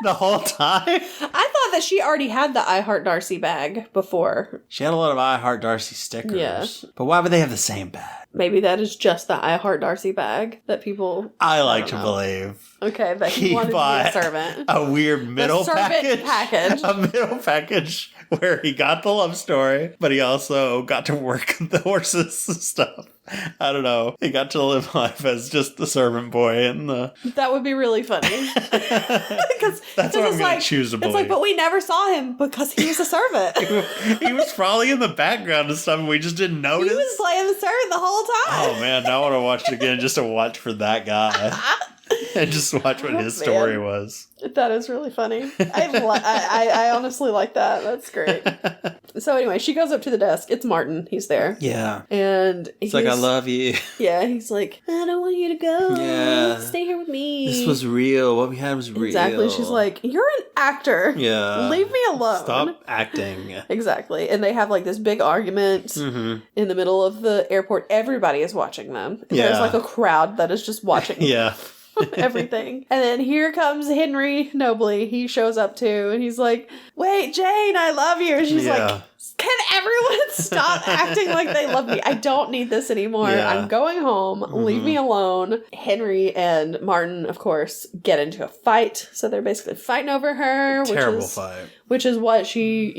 The whole time? I thought that she already had the I Heart Darcy bag before. She had a lot of I Heart Darcy stickers. Yeah. But why would they have the same bag? Maybe that is just the I Heart Darcy bag that people... I like to believe. Okay, that he wanted to be a servant. A weird middle package. A middle package where he got the love story, but he also got to work the horses and stuff. I don't know. He got to live life as just the servant boy and the... That would be really funny. That's what I'm going to choose to believe. It's like, but we never saw him because he was a servant. He was probably in the background and stuff and we just didn't notice. He was playing the servant the whole time. Oh man, now I want to watch it again just to watch for that guy. And just watch what his story was. That is really funny. I honestly like that. That's great. So anyway, she goes up to the desk. It's Martin. He's there. Yeah. And he's like, I love you. Yeah, he's like, I don't want you to go. Yeah. Stay here with me. This was real. What we had was real. Exactly. She's like, you're an actor. Yeah. Leave me alone. Stop acting. Exactly. And they have like this big argument in the middle of the airport. Everybody is watching them. Yeah. There's like a crowd that is just watching. Yeah. Everything. And then here comes Henry Nobley. He shows up too and he's like, wait, Jane, I love you. And she's like, can everyone stop acting like they love me. I don't need this anymore. Yeah. I'm going home. Leave me alone. Henry and Martin, of course, get into a fight. So they're basically fighting over her. Terrible fight. Which is what she,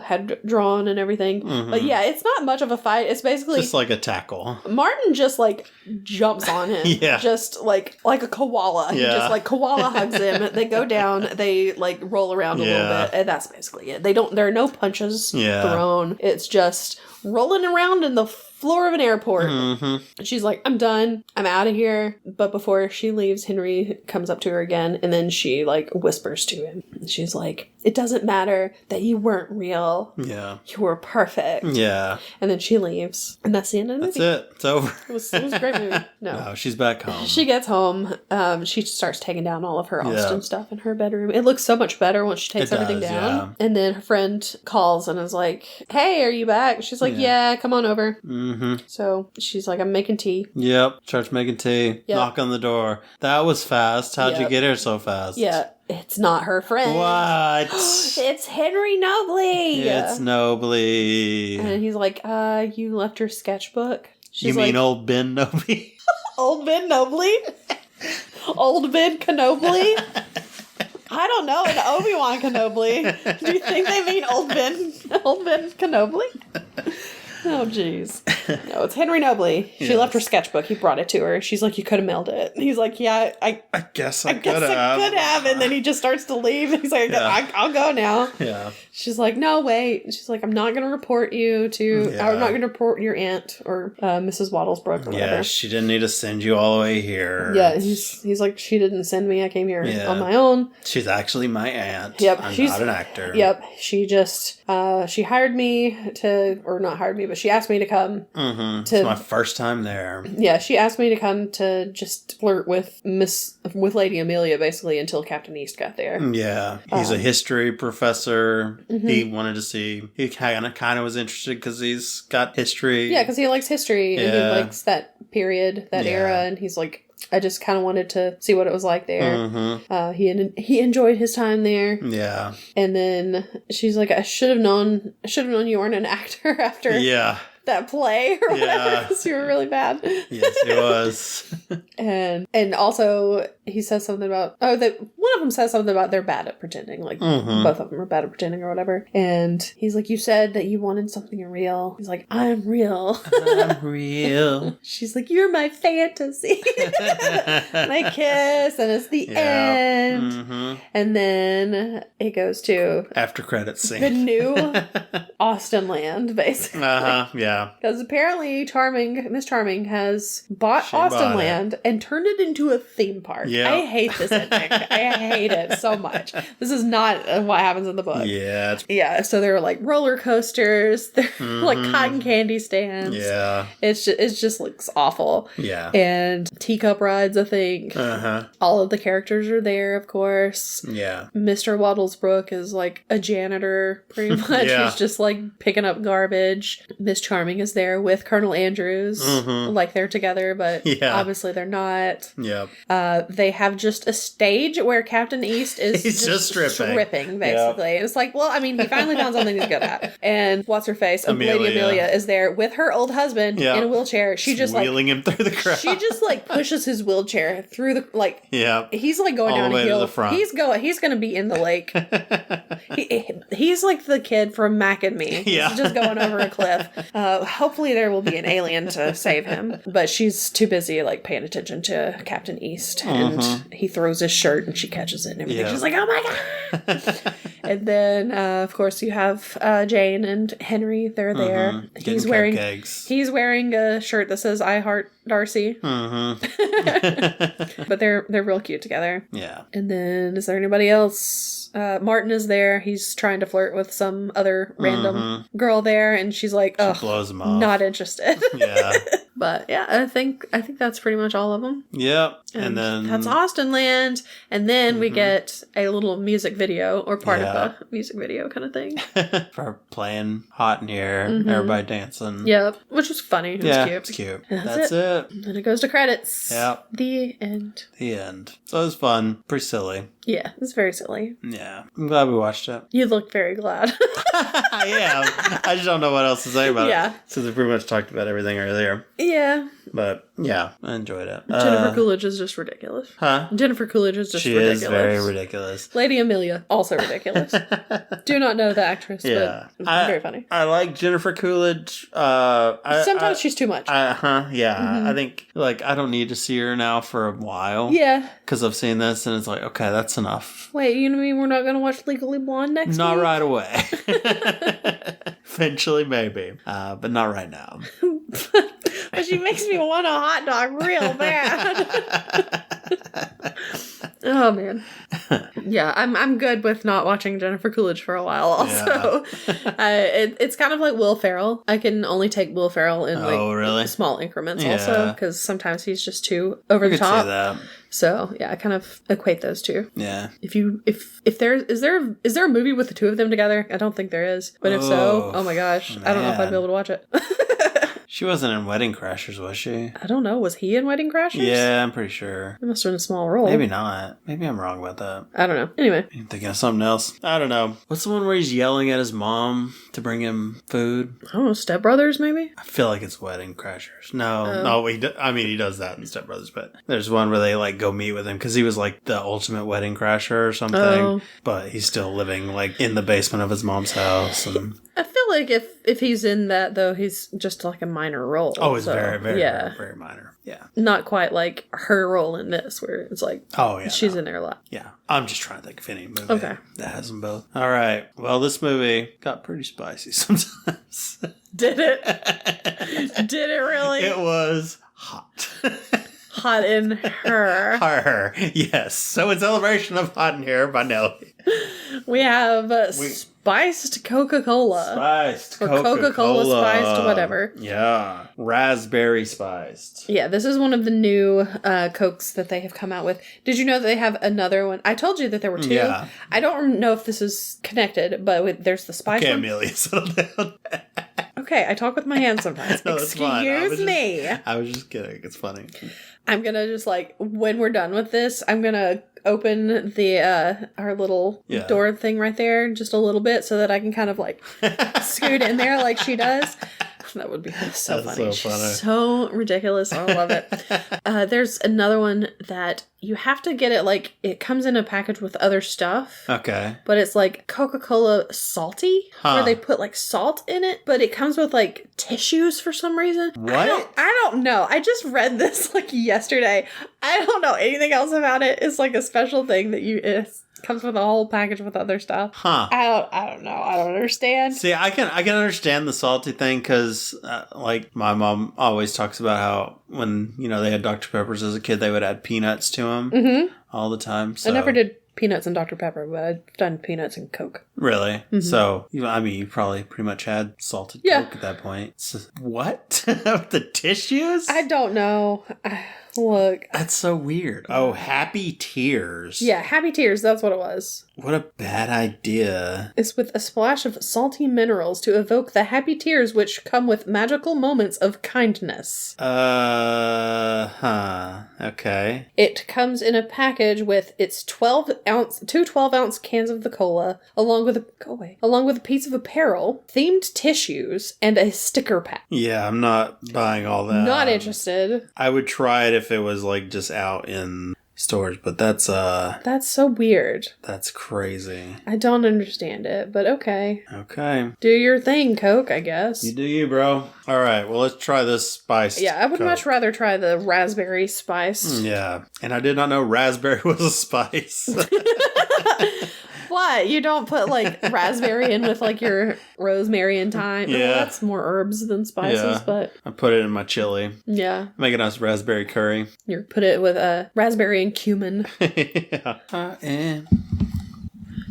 had drawn and everything. But yeah, it's not much of a fight. It's basically just like a tackle. Martin just jumps on him. Yeah. Just like a koala. He just koala hugs him. They go down. They roll around a little bit. And that's basically it. There are no punches thrown. It's just rolling around in the floor of an airport. She's like, I'm done. I'm out of here. But before she leaves, Henry comes up to her again, and then she whispers to him. She's like, it doesn't matter that you weren't real. Yeah. You were perfect. Yeah. And then she leaves. And that's the end of the movie. That's it. It's over. It was a great movie. No, she's back home. She gets home. She starts taking down all of her Austen stuff in her bedroom. It looks so much better once she takes everything down. Yeah. And then her friend calls and is like, hey, are you back? She's like, yeah come on over. So she's like, I'm making tea. Yep. Starts making tea. Yep. Knock on the door. That was fast. How'd you get here so fast? Yeah. It's not her friend. What? It's Henry Nobley. It's Nobley. And he's like, you left your sketchbook? She's you mean old Ben Nobley? Old Ben Nobley? Old Ben Kenobley? I don't know. An Obi-Wan Kenobley. Do you think they mean Old Ben Kenobley? Oh, jeez. No, it's Henry Nobley. She left her sketchbook. He brought it to her. She's like, you could have mailed it. And he's like, yeah, I guess I could have. And then he just starts to leave. And he's like, I'll go now. Yeah. She's like, no, wait. She's like, I'm not going to report you to, I'm not going to report your aunt or Mrs. Wattlesbrook or whatever. Yeah, she didn't need to send you all the way here. Yeah, he's like, she didn't send me. I came here on my own. She's actually my aunt. Yep. I'm not an actor. Yep. She just, she hired me or not hired me, but she asked me to come. It's my first time there. Yeah, she asked me to come to just flirt with Lady Amelia, basically, until Captain East got there. Yeah. He's a history professor. He wanted to see, he kind of was interested because he's got history. Yeah, because he likes history and he likes that period, that era, and he's like, I just kind of wanted to see what it was like there. He enjoyed his time there. Yeah. And then she's like, I should have known you weren't an actor after that play or whatever, because you were really bad. Yes, he was. and also he says something about one of them says something about they're bad at pretending, like both of them are bad at pretending or whatever. And he's like, you said that you wanted something real. He's like, I'm real. I'm real. She's like, you're my fantasy. And they kiss, and it's the end. And then it goes to after credits scene, the new Austenland, basically. Yeah. Because apparently Miss Charming has bought Austenland and turned it into a theme park. Yeah. I hate this ending. I hate it so much. This is not what happens in the book. Yeah. Yeah. So there are like roller coasters. There are like cotton candy stands. Yeah. It just looks awful. Yeah. And teacup rides, I think. All of the characters are there, of course. Yeah. Mr. Wattlesbrook is like a janitor, pretty much. He's just like picking up garbage. Miss Charming is there with Colonel Andrews. Like they're together, but obviously they're not. Yep. They have just a stage where Captain East is he's just stripping, basically. Yep. It's like, well, I mean, he finally found something he's good at. And what's her face? Lady Amelia is there with her old husband in a wheelchair. She just wheeling him through the crowd. She just like pushes his wheelchair through the he's like going all down a hill. He's going to be in the lake. He's like the kid from Mac and Me. He's just going over a cliff. Hopefully there will be an alien to save him, but she's too busy like paying attention to Captain East, and he throws his shirt and she catches it and everything. She's like, oh my god. And then of course you have Jane and Henry. They're there. He's wearing a shirt that says I Heart Darcy. But they're real cute together. Yeah. And then is there anybody else? Martin is there. He's trying to flirt with some other random girl there, and she's like, "Oh, blows him off. Not interested." Yeah. But yeah, I think that's pretty much all of them. Yep. And then that's Austenland, and then we get a little music video or part of a music video kind of thing. For playing Hot in Here, everybody dancing. Yep, which was funny. It was cute. It's cute. That's it. And it goes to credits. Yep. The end. So it was fun. Pretty silly. Yeah, it's very silly. Yeah. I'm glad we watched it. You look very glad. Yeah. I just don't know what else to say about it. Since we pretty much talked about everything earlier. Yeah. But, yeah, I enjoed it. Jennifer Coolidge is just ridiculous. Huh? Jennifer Coolidge is just ridiculous. She is very ridiculous. Lady Amelia, also ridiculous. Do not know the actress, but very funny. I like Jennifer Coolidge. Sometimes she's too much. Yeah. Mm-hmm. I think, I don't need to see her now for a while. Yeah. Because I've seen this, and it's like, okay, that's enough. Wait, you mean we're not going to watch Legally Blonde next week? Not right away. Eventually, maybe. But not right now. But she makes me want a hot dog real bad. Oh, man. Yeah, I'm good with not watching Jennifer Coolidge for a while also. Yeah. It's kind of like Will Ferrell. I can only take Will Ferrell in really? Small increments also, because sometimes he's just too over the top. See that. So yeah, I kind of equate those two. Yeah. If there is there a movie with the two of them together? I don't think there is. But if so, oh my gosh, man. I don't know if I'd be able to watch it. She wasn't in Wedding Crashers, was she? I don't know. Was he in Wedding Crashers? Yeah, I'm pretty sure. He must have been a small role. Maybe not. Maybe I'm wrong about that. I don't know. Anyway. I'm thinking of something else. I don't know. What's the one where he's yelling at his mom to bring him food? I don't know. Step Brothers, maybe? I feel like it's Wedding Crashers. No, he does that in Step Brothers, but there's one where they go meet with him because he was the ultimate wedding crasher or something. Oh. But he's still living in the basement of his mom's house. And I feel like if he's in that though, he's just a minor role. Oh, it's very, very, very, very minor. Yeah. Not quite like her role in this, where it's she's in there a lot. Yeah. I'm just trying to think of any movie that has them both. All right. Well, this movie got pretty spicy sometimes. Did it? Did it really? It was hot. Hot in her. Her. Yes. So in celebration of Hot in Here by Nelly, we have Spiced Coca-Cola. Spiced Coca-Cola. Or Coca-Cola Spiced, whatever. Yeah. Raspberry Spiced. Yeah, this is one of the new Cokes that they have come out with. Did you know that they have another one? I told you that there were two. Yeah. I don't know if this is connected, but there's the Spiced one. Amelia, settle down. Okay, I talk with my hands sometimes. No, Excuse me. I was just kidding. It's funny. I'm gonna just when we're done with this, I'm gonna open the our little door thing right there just a little bit so that I can kind of scoot in there like she does. That would be so funny. So funny. So ridiculous. I love it. There's another one that you have to get it it comes in a package with other stuff. Okay. But it's Coca-Cola Salty, where they put salt in it, but it comes with tissues for some reason. What? I don't know. I just read this yesterday. I don't know anything else about it. It's a special thing that it comes with a whole package with other stuff. Huh. I don't know. I don't understand. See, I can understand the salty thing because my mom always talks about how when they had Dr. Peppers as a kid, they would add peanuts to them all the time. So. I never did peanuts and Dr. Pepper, but I've done peanuts and Coke. Really? Mm-hmm. So, you probably pretty much had salted Coke at that point. So, what? The tissues? I don't know. Look. That's so weird. Oh, Happy Tears. Yeah, Happy Tears. That's what it was. What a bad idea. It's with a splash of salty minerals to evoke the happy tears which come with magical moments of kindness. Okay. It comes in a package with its 2 12-ounce cans of the cola, along with a piece of apparel, themed tissues, and a sticker pack. Yeah, I'm not buying all that. Not interested. I would try it if it was just out in storage, but that's so weird. That's crazy. I don't understand it, but okay. Okay. Do your thing, Coke, I guess. You do you, bro. All right, well, let's try this spiced. Yeah, I would much rather try the raspberry spice. Yeah, and I did not know raspberry was a spice. What? You don't put raspberry in with your rosemary and thyme? Yeah. Well, that's more herbs than spices, but... I put it in my chili. Yeah. Make a nice raspberry curry. You put it with raspberry and cumin. Yeah. I am...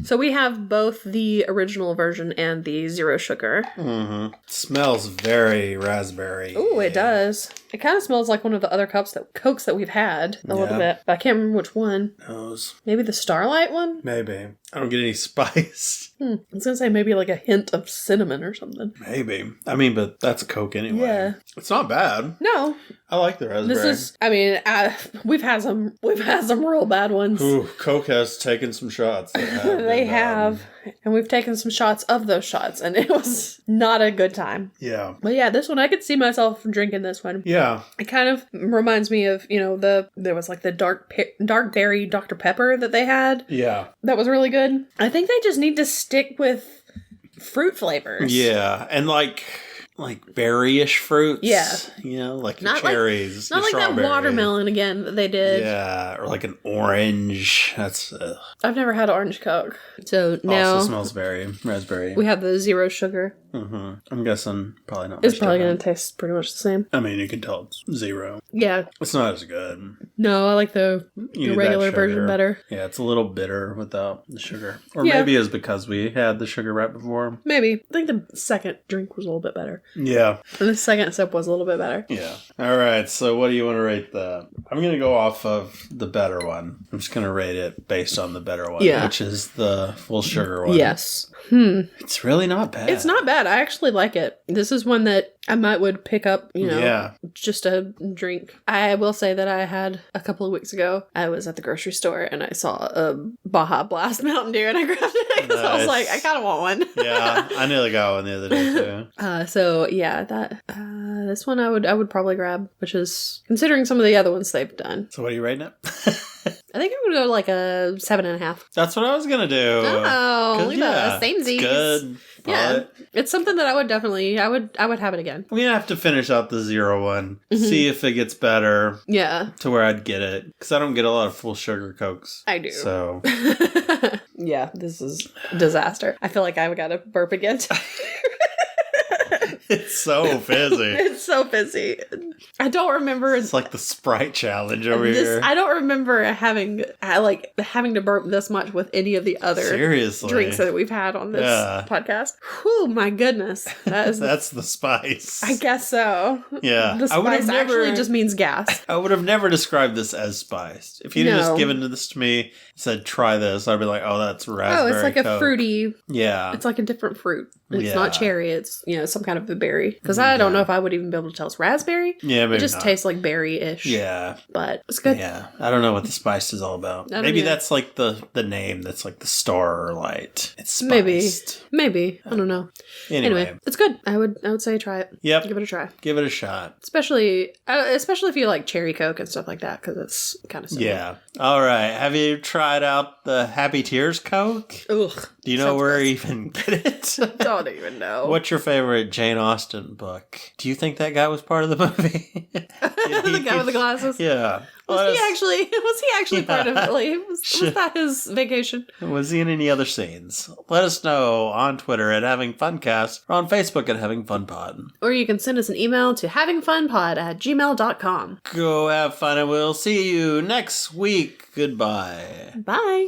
So we have both the original version and the zero sugar. Mm-hmm. Smells very raspberry. Ooh, it does. It kind of smells like one of the other Cokes that we've had a little bit. But I can't remember which one. Knows. Maybe the Starlight one? Maybe. I don't get any spice. I was going to say maybe like a hint of cinnamon or something. Maybe. I mean, but that's Coke anyway. Yeah. It's not bad. No. I like the raspberry. This is, I mean, we've had some real bad ones. Ooh, Coke has taken some shots. They have. And we've taken some shots of those shots, and it was not a good time. Yeah. But yeah, this one, I could see myself drinking this one. Yeah. It kind of reminds me of, there was like the dark berry Dr. Pepper that they had. Yeah. That was really good. I think they just need to stick with fruit flavors. Yeah. And like berry-ish fruits. Yeah. Like not cherries. Not like that watermelon again that they did. Yeah. Or like an orange. That's... I've never had orange Coke. So now... Also smells raspberry. We have the 0 sugar. Mm-hmm. I'm guessing probably not much It's probably going different. to taste pretty much the same. I mean, you can tell it's 0. Yeah. It's not as good. No, I like the regular version better. Yeah, it's a little bitter without the sugar. Or Yeah. maybe it's because we had the sugar right before. Maybe. I think the second drink was a little bit better. Yeah. And the second sip was a little bit better. Yeah. All right, so what do you want to rate that? I'm going to go off of the better one. I'm just going to rate it based on the better one, which is the full sugar one. Yes. It's really not bad. It's not bad. I actually like it. This is one that I would pick up, just a drink. I will say that I had a couple of weeks ago, I was at the grocery store and I saw a Baja Blast Mountain Dew and I grabbed it because I was like, I kind of want one. Yeah, I nearly got one the other day too. So yeah, this one I would probably grab, which is considering some of the other ones they've done. So what are you rating it? I think I'm gonna go like a 7.5. That's what I was gonna do. Oh, look at the same Z's. Good. Yeah, it's something that I would definitely, I would have it again. We have to finish out the 0 one, see if it gets better. Yeah, to where I'd get it, because I don't get a lot of full sugar Cokes. I do. So yeah, this is a disaster. I feel like I've got to burp again. It's so fizzy. It's so fizzy. I don't remember. It's like the Sprite challenge over here. I don't remember having to burp this much with any of the other drinks that we've had on this podcast. Whew, my goodness. That's the spice. I guess so. Yeah. The spice actually just means gas. I would have never described this as spiced. If you'd just given this to me and said, try this, I'd be like, oh, that's raspberry. Oh, it's like Coke. a fruity. Yeah. It's like a different fruit. It's not cherry. It's, some kind of a berry. Because I don't know if I would even be able to tell it's raspberry. Yeah, maybe it just tastes like berry-ish. Yeah. But it's good. Yeah. I don't know what the spice is all about. Maybe that's like the name that's like the star light. It's spiced. Maybe. I don't know. Anyway, it's good. I would say try it. Yep. Give it a try. Give it a shot. Especially if you like cherry Coke and stuff like that, because it's kind of similar. Yeah. All right. Have you tried out the Happy Tears Coke? Ugh. Do you know where you even get it? I don't even know. What's your favorite Jane Austen book? Do you think that guy was part of the movie? The guy with the glasses? Yeah. Was he actually part of it? Was that his vacation? Was he in any other scenes? Let us know on Twitter at Having Funcast or on Facebook at Having Fun Pod. Or you can send us an email to havingfunpod@gmail.com. Go have fun and we'll see you next week. Goodbye. Bye.